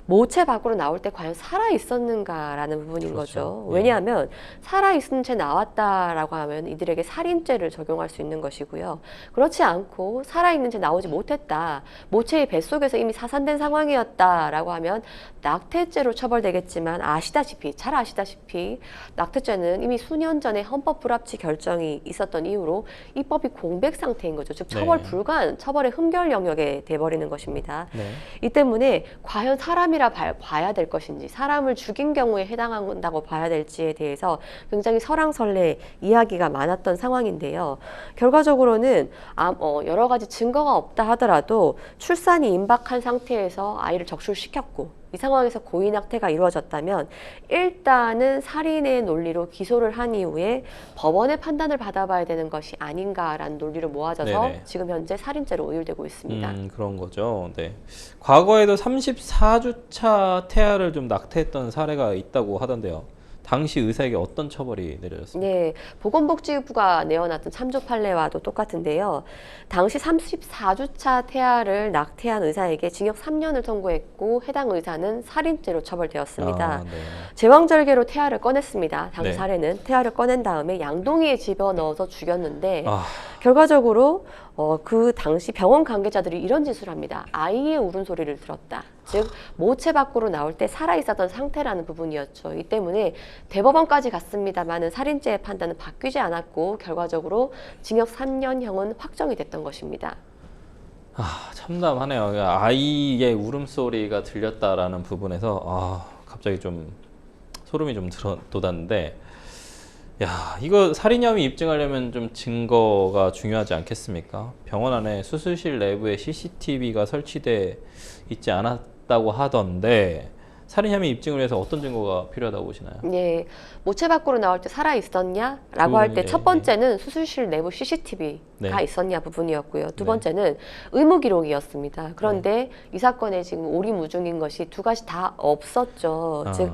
모체 밖으로 나올 때 과연 살아 있었는가라는 부분인 거죠. 왜냐하면 살아 있은 채 나왔다라고 하면 이들에게 살인죄를 적용할 수 있는 것이고요. 그렇지 않고 살아 있는 채 나오지 못했다. 모체의 뱃속에서 이미 사산된 상황이었다라고 하면 낙태죄로 처벌되겠지만 잘 아시다시피 낙태죄는 이미 수년 전에 헌법 불합치 결정이 있었던 이후로 입법이 공백 상태인 거죠. 즉 처벌 불가한 처벌의 흠결 영역에 돼버리는 것입니다. 이 때문에 과연 사람이라 봐야 될 것인지 사람을 죽인 경우에 해당한다고 봐야 될지에 대해서 굉장히 설왕설래 이야기가 많았던 상황인데요. 결과적으로는 여러 가지 증거가 없다 하더라도 출산이 임박한 상태에서 아이를 적출시켰고 이 상황에서 고의낙태가 이루어졌다면 일단은 살인의 논리로 기소를 한 이후에 법원의 판단을 받아봐야 되는 것이 아닌가라는 논리로 모아져서 지금 현재 살인죄로 의율되고 있습니다. 그런 거죠. 네. 과거에도 34주차 태아를 좀 낙태했던 사례가 있다고 하던데요. 당시 의사에게 어떤 처벌이 내려졌습니까? 네, 보건복지부가 내어놨던 참조 판례와도 똑같은데요. 당시 34주차 태아를 낙태한 의사에게 징역 3년을 선고했고 해당 의사는 살인죄로 처벌되었습니다. 제왕절개로 태아를 꺼냈습니다. 당시 사례는 태아를 꺼낸 다음에 양동이에 집어넣어서 죽였는데 결과적으로 그 당시 병원 관계자들이 이런 짓을 합니다. 아이의 울음소리를 들었다. 즉 모체 밖으로 나올 때 살아있었던 상태라는 부분이었죠. 이 때문에 대법원까지 갔습니다마는 살인죄의 판단은 바뀌지 않았고 결과적으로 징역 3년형은 확정이 됐던 것입니다. 참담하네요. 아이의 울음소리가 들렸다라는 부분에서 갑자기 좀 소름이 좀 돋았는데 이거 살인 혐의 입증하려면 좀 증거가 중요하지 않겠습니까? 병원 안에 수술실 내부에 CCTV가 설치돼 있지 않았다고 하던데 살인 혐의 입증을 위해서 어떤 증거가 필요하다고 보시나요? 예, 모체 밖으로 나올 때 살아 있었냐라고 할 때 첫 번째는 수술실 내부 CCTV가 네. 있었냐 부분이었고요. 두 네. 번째는 의무 기록이었습니다. 그런데 이 사건에 지금 오리무중인 것이 두 가지 다 없었죠. 즉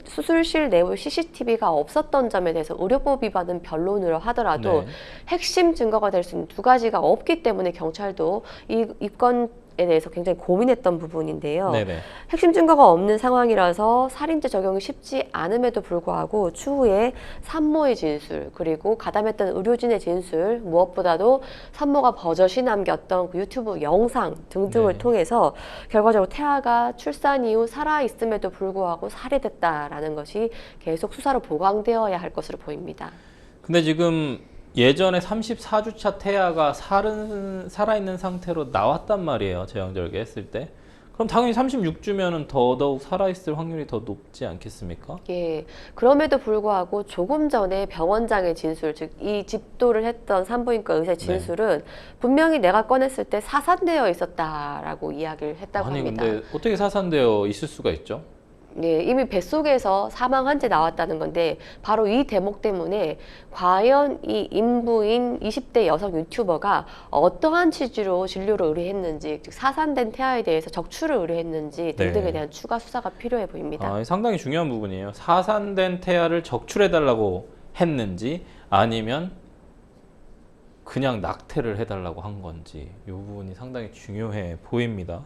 수술실 내부 CCTV가 없었던 점에 대해서 의료법 위반은 변론을 하더라도 네. 핵심 증거가 될 수 있는 두 가지가 없기 때문에 경찰도 이 건에 대해서 굉장히 고민했던 부분인데요. 네네. 핵심 증거가 없는 상황이라서 살인죄 적용이 쉽지 않음에도 불구하고 추후에 산모의 진술 그리고 가담했던 의료진의 진술 무엇보다도 산모가 버젓이 남겼던 그 유튜브 영상 등등을 네. 통해서 결과적으로 태아가 출산 이후 살아있음에도 불구하고 살해됐다라는 것이 계속 수사로 보강되어야 할 것으로 보입니다. 근데 지금 예전에 34주차 태아가 살아있는 상태로 나왔단 말이에요. 제왕절개 했을 때. 그럼 당연히 36주면은 더더욱 살아있을 확률이 더 높지 않겠습니까? 예, 그럼에도 불구하고 조금 전에 병원장의 진술, 즉 이 집도를 했던 산부인과 의사의 진술은 분명히 내가 꺼냈을 때 사산되어 있었다라고 이야기를 했다고 아니 합니다. 근데 어떻게 사산되어 있을 수가 있죠? 예, 이미 뱃속에서 사망한 채 나왔다는 건데 바로 이 대목 때문에 과연 이 인부인 20대 여성 유튜버가 어떠한 취지로 진료를 의뢰했는지, 즉 사산된 태아에 대해서 적출을 의뢰했는지 등등에 네. 대한 추가 수사가 필요해 보입니다. 상당히 중요한 부분이에요. 사산된 태아를 적출해달라고 했는지 아니면 그냥 낙태를 해달라고 한 건지 이 부분이 상당히 중요해 보입니다.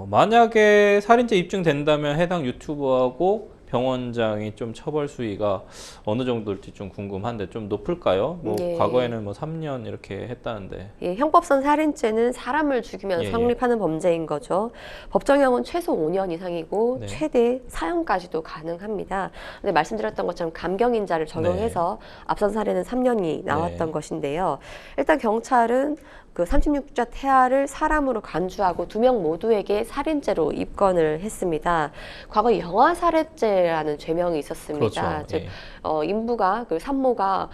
만약에 살인죄 입증된다면 해당 유튜버하고 병원장이 좀 처벌 수위가 어느 정도일지 좀 궁금한데 좀 높을까요? 뭐 예. 과거에는 뭐 3년 이렇게 했다는데. 예, 형법상 살인죄는 사람을 죽이면 예, 성립하는 범죄인 거죠. 법정형은 최소 5년 이상이고 네. 최대 사형까지도 가능합니다. 근데 말씀드렸던 것처럼 감경인자를 적용해서 앞선 사례는 3년이 나왔던 네. 것인데요. 일단 경찰은 그 36주차 태아를 사람으로 간주하고 두 명 모두에게 살인죄로 입건을 했습니다. 과거 영아살해죄라는 죄명이 있었습니다. 그렇죠. 즉 예. 인부가 그 산모가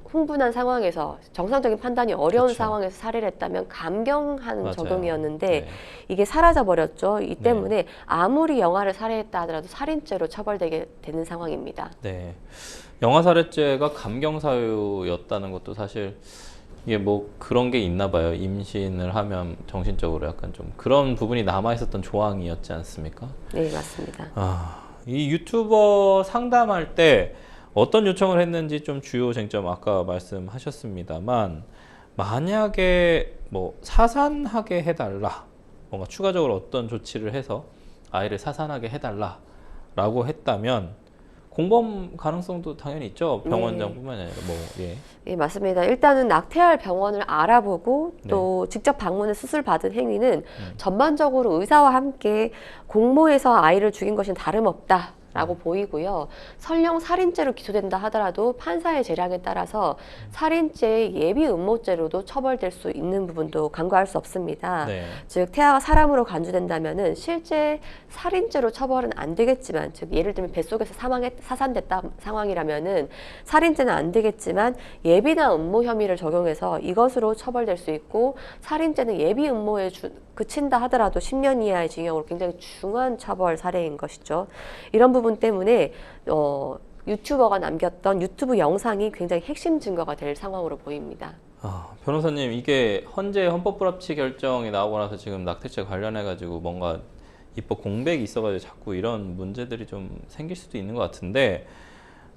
흥분한 상황에서 정상적인 판단이 어려운 그렇죠. 상황에서 살해를 했다면 감경하는 맞아요. 적용이었는데 네. 이게 사라져 버렸죠. 이 때문에 아무리 영아를 살해했다 하더라도 살인죄로 처벌되게 되는 상황입니다. 네. 영아살해죄가 감경사유였다는 것도 사실 이게 뭐 그런 게 있나 봐요. 임신을 하면 정신적으로 약간 좀 그런 부분이 남아 있었던 조항이었지 않습니까? 네, 맞습니다. 이 유튜버 상담할 때 어떤 요청을 했는지 좀 주요 쟁점 아까 말씀하셨습니다만 만약에 뭐 사산하게 해달라 뭔가 추가적으로 어떤 조치를 해서 아이를 사산하게 해달라라고 했다면 공범 가능성도 당연히 있죠. 병원장뿐만이 아니라 예, 맞습니다. 일단은 낙태할 병원을 알아보고 또 직접 방문해 수술 받은 행위는 전반적으로 의사와 함께 공모해서 아이를 죽인 것은 다름없다. 라고 보이고요. 설령 살인죄로 기소된다 하더라도 판사의 재량에 따라서 살인죄의 예비 음모죄로도 처벌될 수 있는 부분도 간과할 수 없습니다. 네. 즉 태아가 사람으로 간주된다면은 실제 살인죄로 처벌은 안 되겠지만, 즉 예를 들면 뱃속에서 사산됐다 상황이라면은 살인죄는 안 되겠지만 예비나 음모 혐의를 적용해서 이것으로 처벌될 수 있고, 살인죄는 예비 음모에 그친다 하더라도 10년 이하의 징역으로 굉장히 중한 처벌 사례인 것이죠. 이런 부분 때문에 유튜버가 남겼던 유튜브 영상이 굉장히 핵심 증거가 될 상황으로 보입니다. 변호사님, 이게 헌재 헌법불합치 결정이 나오고 나서 지금 낙태죄 관련해가지고 뭔가 입법 공백이 있어가지고 자꾸 이런 문제들이 좀 생길 수도 있는 것 같은데,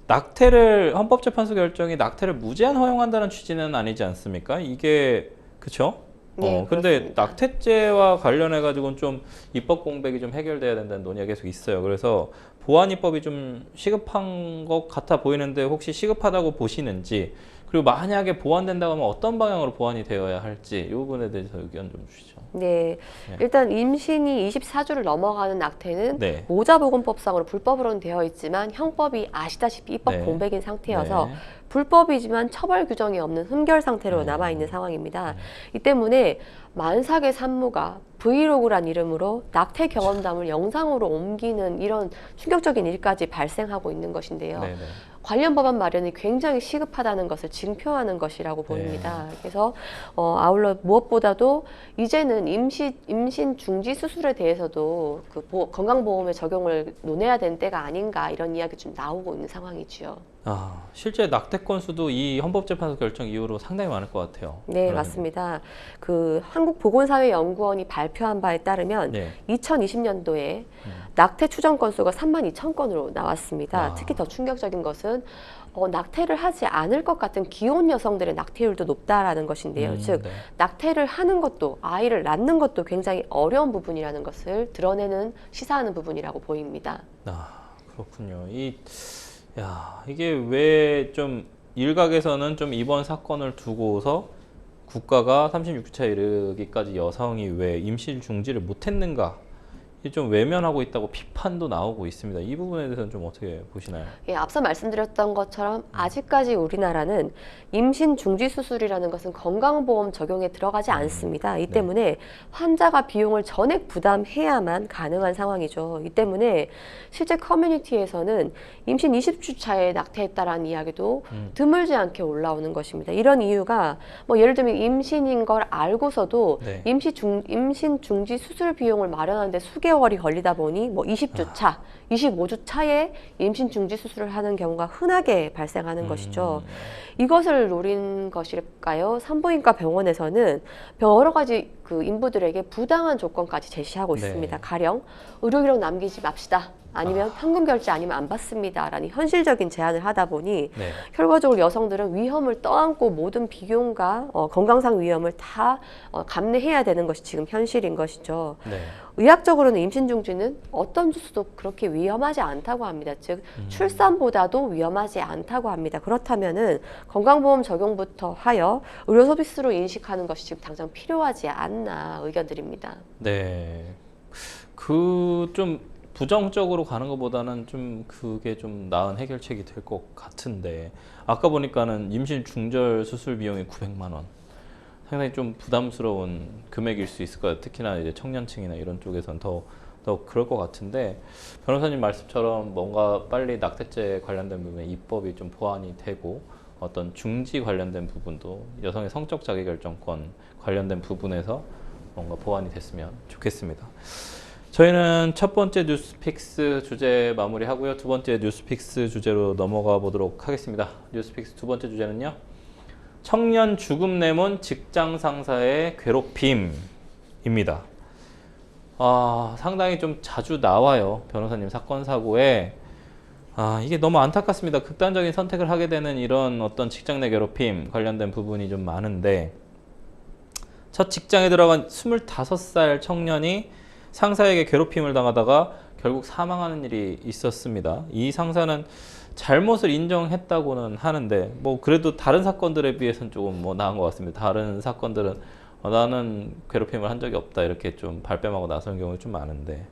낙태를 헌법재판소 결정이 낙태를 무제한 허용한다는 취지는 아니지 않습니까? 이게 그쵸? 네, 근데 그렇습니다. 낙태죄와 관련해 가지고는 좀 입법 공백이 좀 해결돼야 된다는 논의가 계속 있어요. 그래서 보완 입법이 좀 시급한 것 같아 보이는데 혹시 시급하다고 보시는지, 그리고 만약에 보완된다고 하면 어떤 방향으로 보완이 되어야 할지 이 부분에 대해서 의견 좀 주시죠. 네, 일단 임신이 24주를 넘어가는 낙태는 네. 모자보건법상으로 불법으로는 되어 있지만 형법이 아시다시피 입법 네. 공백인 상태여서 네. 불법이지만 처벌 규정이 없는 흠결 상태로 남아 있는 상황입니다. 이 때문에 만삭의 산모가 브이로그란 이름으로 낙태 경험담을 영상으로 옮기는 이런 충격적인 일까지 발생하고 있는 것인데요. 네네. 관련 법안 마련이 굉장히 시급하다는 것을 징표하는 것이라고 보입니다. 그래서 아울러 무엇보다도 이제는 임신 중지 수술에 대해서도 그 건강보험의 적용을 논해야 되는 때가 아닌가 이런 이야기 좀 나오고 있는 상황이지요. 실제 낙태 건수도 이 헌법재판소 결정 이후로 상당히 많을 것 같아요. 네, 맞습니다. 그 한국보건사회연구원이 발표한 바에 따르면 2020년도에 낙태 추정 건수가 32,000건으로 나왔습니다. 특히 더 충격적인 것은 낙태를 하지 않을 것 같은 기혼 여성들의 낙태율도 높다라는 것인데요. 즉 낙태를 하는 것도 아이를 낳는 것도 굉장히 어려운 부분이라는 것을 드러내는 시사하는 부분이라고 보입니다. 그렇군요. 이게 왜 좀 일각에서는 좀 이번 사건을 두고서 국가가 36주차에 이르기까지 여성이 왜 임신 중지를 못했는가 좀 외면하고 있다고 비판도 나오고 있습니다. 이 부분에 대해서는 좀 어떻게 보시나요? 예, 앞서 말씀드렸던 것처럼 아직까지 우리나라는 임신 중지 수술이라는 것은 건강보험 적용에 들어가지 않습니다. 이 때문에 환자가 비용을 전액 부담해야만 가능한 상황이죠. 이 때문에 실제 커뮤니티에서는 임신 20주 차에 낙태했다라는 이야기도 드물지 않게 올라오는 것입니다. 이런 이유가 뭐 예를 들면 임신인 걸 알고서도 임신 중지 수술 비용을 마련하는데 수개월이 걸리다 보니 뭐 20주 차, 25주 차에 임신 중지 수술을 하는 경우가 흔하게 발생하는 것이죠. 이것을 노린 것일까요? 산부인과 병원에서는 여러 가지 그 인부들에게 부당한 조건까지 제시하고 있습니다. 가령 의료기록 남기지 맙시다. 아니면 현금 결제 아니면 안 받습니다. 라는 현실적인 제안을 하다 보니 결과적으로 여성들은 위험을 떠안고 모든 비용과 건강상 위험을 다 감내해야 되는 것이 지금 현실인 것이죠. 의학적으로는 임신 중지는 어떤 주수도 그렇게 위험하지 않다고 합니다. 즉 출산보다도 위험하지 않다고 합니다. 그렇다면은 건강보험 적용부터 하여 의료 서비스로 인식하는 것이 지금 당장 필요하지 않나 의견드립니다. 좀 부정적으로 가는 것보다는 좀 그게 좀 나은 해결책이 될 것 같은데 아까 보니까는 임신 중절 수술 비용이 900만 원. 상당히 좀 부담스러운 금액일 수 있을 거예요. 특히나 이제 청년층이나 이런 쪽에서는 더 그럴 것 같은데 변호사님 말씀처럼 뭔가 빨리 낙태죄 관련된 부분에 입법이 좀 보완이 되고 어떤 중지 관련된 부분도 여성의 성적 자기결정권 관련된 부분에서 뭔가 보완이 됐으면 좋겠습니다. 저희는 첫 번째 뉴스픽스 주제 마무리하고요. 두 번째 뉴스픽스 주제로 넘어가 보도록 하겠습니다. 뉴스픽스 두 번째 주제는요. 청년 죽음 내몬 직장 상사의 괴롭힘입니다. 상당히 좀 자주 나와요. 변호사님 사건 사고에. 이게 너무 안타깝습니다. 극단적인 선택을 하게 되는 이런 어떤 직장 내 괴롭힘 관련된 부분이 좀 많은데 첫 직장에 들어간 25살 청년이 상사에게 괴롭힘을 당하다가 결국 사망하는 일이 있었습니다. 이 상사는 잘못을 인정했다고는 하는데 뭐 그래도 다른 사건들에 비해서는 조금 뭐 나은 것 같습니다. 다른 사건들은 나는 괴롭힘을 한 적이 없다 이렇게 좀 발뺌하고 나서는 경우가 좀 많은데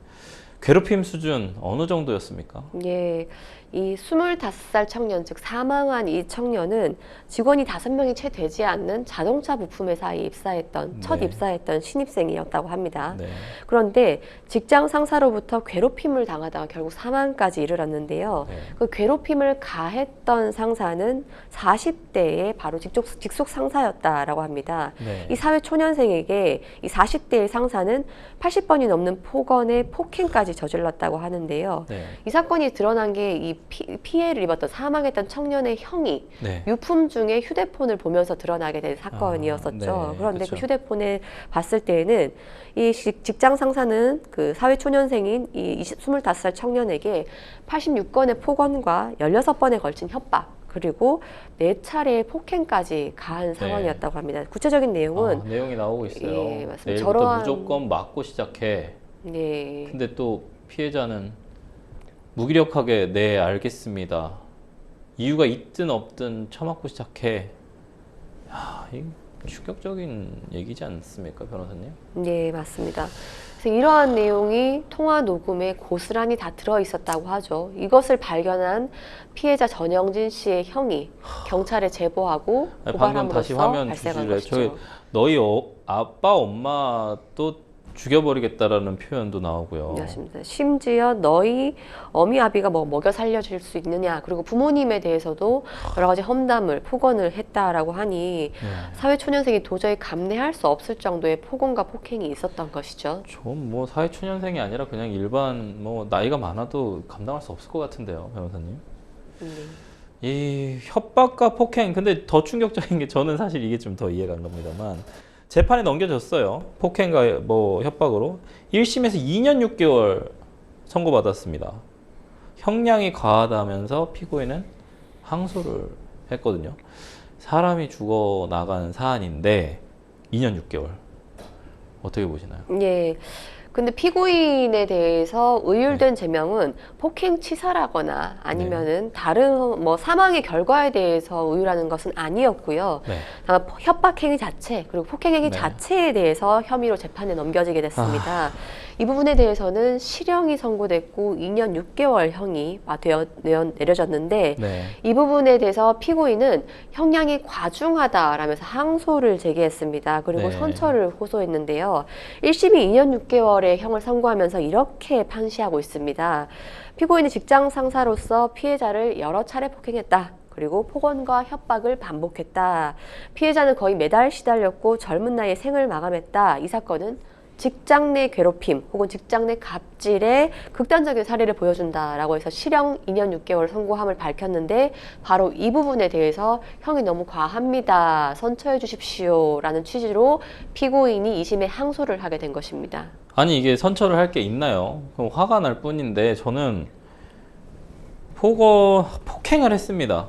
괴롭힘 수준 어느 정도였습니까? 예, 이 25살 청년, 즉 사망한 이 청년은 직원이 5명이 채 되지 않는 자동차 부품 회사에 입사했던 첫 입사했던 신입생이었다고 합니다. 그런데 직장 상사로부터 괴롭힘을 당하다가 결국 사망까지 이르렀는데요. 그 괴롭힘을 가했던 상사는 40대의 바로 직속 상사였다라고 합니다. 이 사회 초년생에게 이 40대의 상사는 80번이 넘는 폭언의 폭행까지 저질렀다고 하는데요. 이 사건이 드러난 게 이 피해를 입었던 사망했던 청년의 형이 유품 중에 휴대폰을 보면서 드러나게 된 사건이었었죠. 그런데 그 휴대폰을 봤을 때에는 이 직장 상사는 그 사회 초년생인 이 25살 청년에게 86건의 폭언과 16번에 걸친 협박 그리고 4차례의 폭행까지 가한 상황이었다고 합니다. 구체적인 내용은 내용이 나오고 있어요. 예, 맞습니다. 내일부터 무조건 맞고 시작해. 근데 또 피해자는 무기력하게 네 알겠습니다. 이유가 있든 없든 처맞고 시작해. 이 충격적인 얘기지 않습니까, 변호사님? 네, 맞습니다. 그래서 이러한 내용이 통화 녹음에 고스란히 다 들어 있었다고 하죠. 이것을 발견한 피해자 전영진 씨의 형이 경찰에 제보하고 고발함으로써 발생한 것이죠. 너희 아빠 엄마도 죽여버리겠다라는 표현도 나오고요. 맞습니다. 심지어 너희 어미 아비가 뭐 먹여 살려줄 수 있느냐, 그리고 부모님에 대해서도 여러 가지 험담을 폭언을 했다라고 하니 네. 사회초년생이 도저히 감내할 수 없을 정도의 폭언과 폭행이 있었던 것이죠. 좀 뭐 사회초년생이 아니라 그냥 일반 뭐 나이가 많아도 감당할 수 없을 것 같은데요, 변호사님. 이 협박과 폭행, 근데 더 충격적인 게 저는 사실 이게 좀 더 이해가 안 갑니다만 재판에 넘겨졌어요. 폭행과 뭐 협박으로 1심에서 2년 6개월 선고받았습니다. 형량이 과하다면서 피고인은 항소를 했거든요. 사람이 죽어 나간 사안인데 2년 6개월 어떻게 보시나요? 예. 근데 피고인에 대해서 의율된 제명은 폭행치사라거나 아니면은 다른 뭐 사망의 결과에 대해서 의율하는 것은 아니었고요. 네. 다만 협박행위 자체 그리고 폭행행위 네. 자체에 대해서 혐의로 재판에 넘겨지게 됐습니다. 이 부분에 대해서는 실형이 선고됐고 2년 6개월형이 내려졌는데 네. 이 부분에 대해서 피고인은 형량이 과중하다라면서 항소를 제기했습니다. 그리고 네. 선처를 호소했는데요. 1심이 2년 6개월의 형을 선고하면서 이렇게 판시하고 있습니다. 피고인이 직장 상사로서 피해자를 여러 차례 폭행했다. 그리고 폭언과 협박을 반복했다. 피해자는 거의 매달 시달렸고 젊은 나이에 생을 마감했다. 이 사건은 직장 내 괴롭힘 혹은 직장 내 갑질의 극단적인 사례를 보여준다라고 해서 실형 2년 6개월 선고함을 밝혔는데 바로 이 부분에 대해서 형이 너무 과합니다. 선처해 주십시오라는 취지로 피고인이 2심에 항소를 하게 된 것입니다. 아니 이게 선처를 할 게 있나요? 그럼 화가 날 뿐인데 저는 폭행을 했습니다.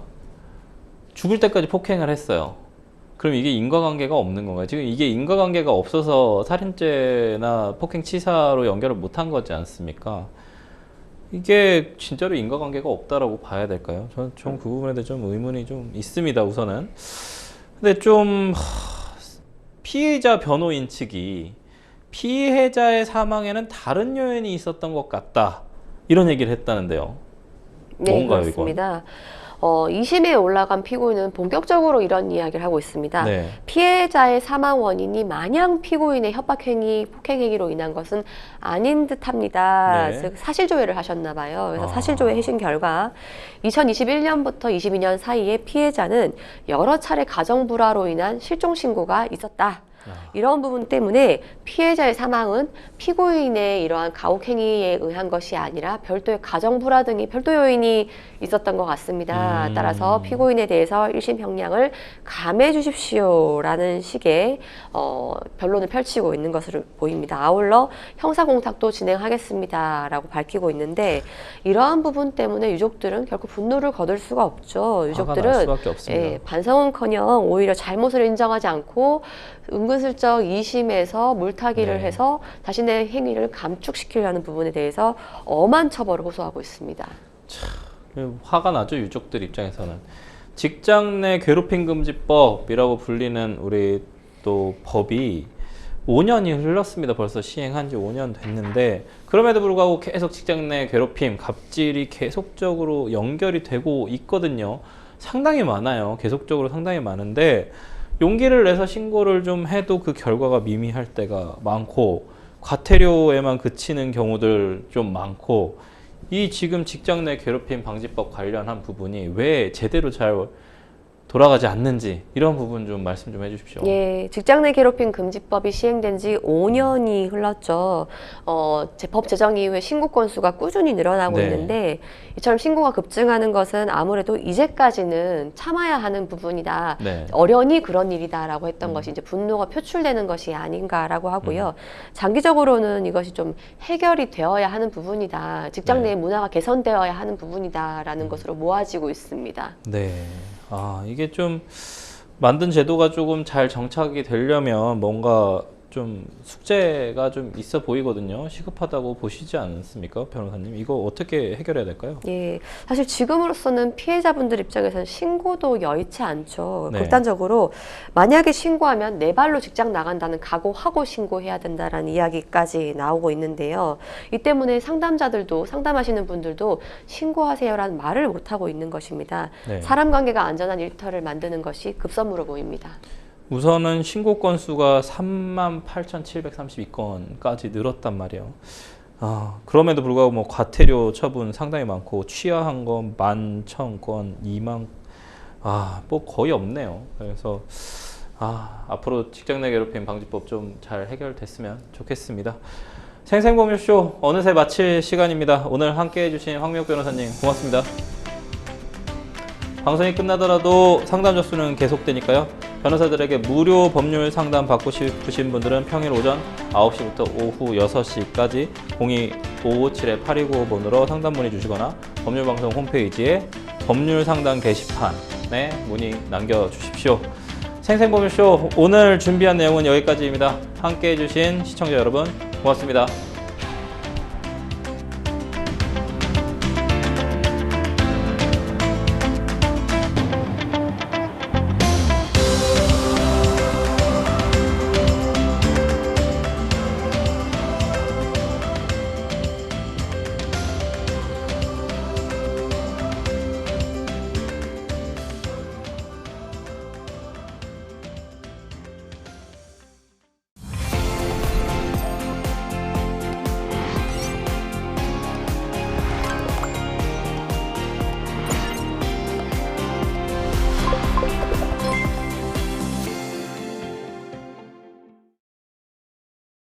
죽을 때까지 폭행을 했어요. 그럼 이게 인과관계가 없는 건가요? 지금 이게 인과관계가 없어서 살인죄나 폭행치사로 연결을 못한 거지 않습니까? 이게 진짜로 인과관계가 없다라고 봐야 될까요? 저는 좀 그 부분에 대해 좀 의문이 좀 있습니다, 우선은. 근데 좀 피해자 변호인 측이 피해자의 사망에는 다른 요인이 있었던 것 같다, 이런 얘기를 했다는데요. 네, 뭔가요, 그렇습니다. 2심에 올라간 피고인은 본격적으로 이런 이야기를 하고 있습니다. 네. 피해자의 사망 원인이 마냥 피고인의 협박행위, 폭행행위로 인한 것은 아닌 듯합니다. 네. 즉 사실조회를 하셨나 봐요. 그래서 아. 사실조회 해신 결과 2021년부터 22년 사이에 피해자는 여러 차례 가정불화로 인한 실종신고가 있었다. 이런 부분 때문에 피해자의 사망은 피고인의 이러한 가혹행위에 의한 것이 아니라 별도의 가정불화 등의 별도 요인이 있었던 것 같습니다. 따라서 피고인에 대해서 1심 형량을 감해 주십시오라는 식의 변론을 펼치고 있는 것으로 보입니다. 아울러 형사공탁도 진행하겠습니다라고 밝히고 있는데 이러한 부분 때문에 유족들은 결코 분노를 거둘 수가 없죠. 유족들은 화가 날 수밖에 없습니다. 반성은커녕 오히려 잘못을 인정하지 않고 은근슬쩍 2심에서 물타기를 네. 해서 자신의 행위를 감축시키려는 부분에 대해서 엄한 처벌을 호소하고 있습니다. 화가 나죠, 유족들 입장에서는. 직장 내 괴롭힘 금지법이라고 불리는 우리 또 법이 5년이 흘렀습니다. 벌써 시행한 지 5년 됐는데 그럼에도 불구하고 계속 직장 내 괴롭힘, 갑질이 계속적으로 연결이 되고 있거든요. 상당히 많아요. 계속적으로 상당히 많은데 용기를 내서 신고를 좀 해도 그 결과가 미미할 때가 많고 과태료에만 그치는 경우들 좀 많고 이 지금 직장 내 괴롭힘 방지법 관련한 부분이 왜 제대로 잘 돌아가지 않는지 이런 부분 좀 말씀 좀 해주십시오. 예, 직장 내 괴롭힘 금지법이 시행된 지 5년이 흘렀죠. 법 제정 이후에 신고 건수가 꾸준히 늘어나고 네. 있는데 이처럼 신고가 급증하는 것은 아무래도 이제까지는 참아야 하는 부분이다. 네. 어련히 그런 일이다라고 했던 것이 이제 분노가 표출되는 것이 아닌가라고 하고요. 장기적으로는 이것이 좀 해결이 되어야 하는 부분이다. 직장 네. 내 문화가 개선되어야 하는 부분이다라는 것으로 모아지고 있습니다. 네. 이게 좀 만든 제도가 조금 잘 정착이 되려면 뭔가 좀 숙제가 좀 있어 보이거든요. 시급하다고 보시지 않습니까, 변호사님? 이거 어떻게 해결해야 될까요? 예, 사실 지금으로서는 피해자분들 입장에서는 신고도 여의치 않죠. 네. 극단적으로 만약에 신고하면 내 발로 직장 나간다는 각오하고 신고해야 된다라는 이야기까지 나오고 있는데요. 이 때문에 상담자들도 상담하시는 분들도 신고하세요라는 말을 못하고 있는 것입니다. 네. 사람 관계가 안전한 일터를 만드는 것이 급선무로 보입니다. 우선은 신고 건수가 38,732건까지 늘었단 말이에요. 그럼에도 불구하고 뭐 과태료 처분 상당히 많고 취하한 건 11,000건, 2만 뭐 거의 없네요. 그래서 앞으로 직장 내 괴롭힘 방지법 좀 잘 해결됐으면 좋겠습니다. 생생법률쇼 어느새 마칠 시간입니다. 오늘 함께 해주신 황미옥 변호사님 고맙습니다. 방송이 끝나더라도 상담 접수는 계속되니까요. 변호사들에게 무료 법률 상담 받고 싶으신 분들은 평일 오전 9시부터 오후 6시까지 02-557-8295번으로 상담 문의 주시거나 법률방송 홈페이지에 법률상담 게시판에 문의 남겨주십시오. 생생법률쇼 오늘 준비한 내용은 여기까지입니다. 함께 해주신 시청자 여러분 고맙습니다.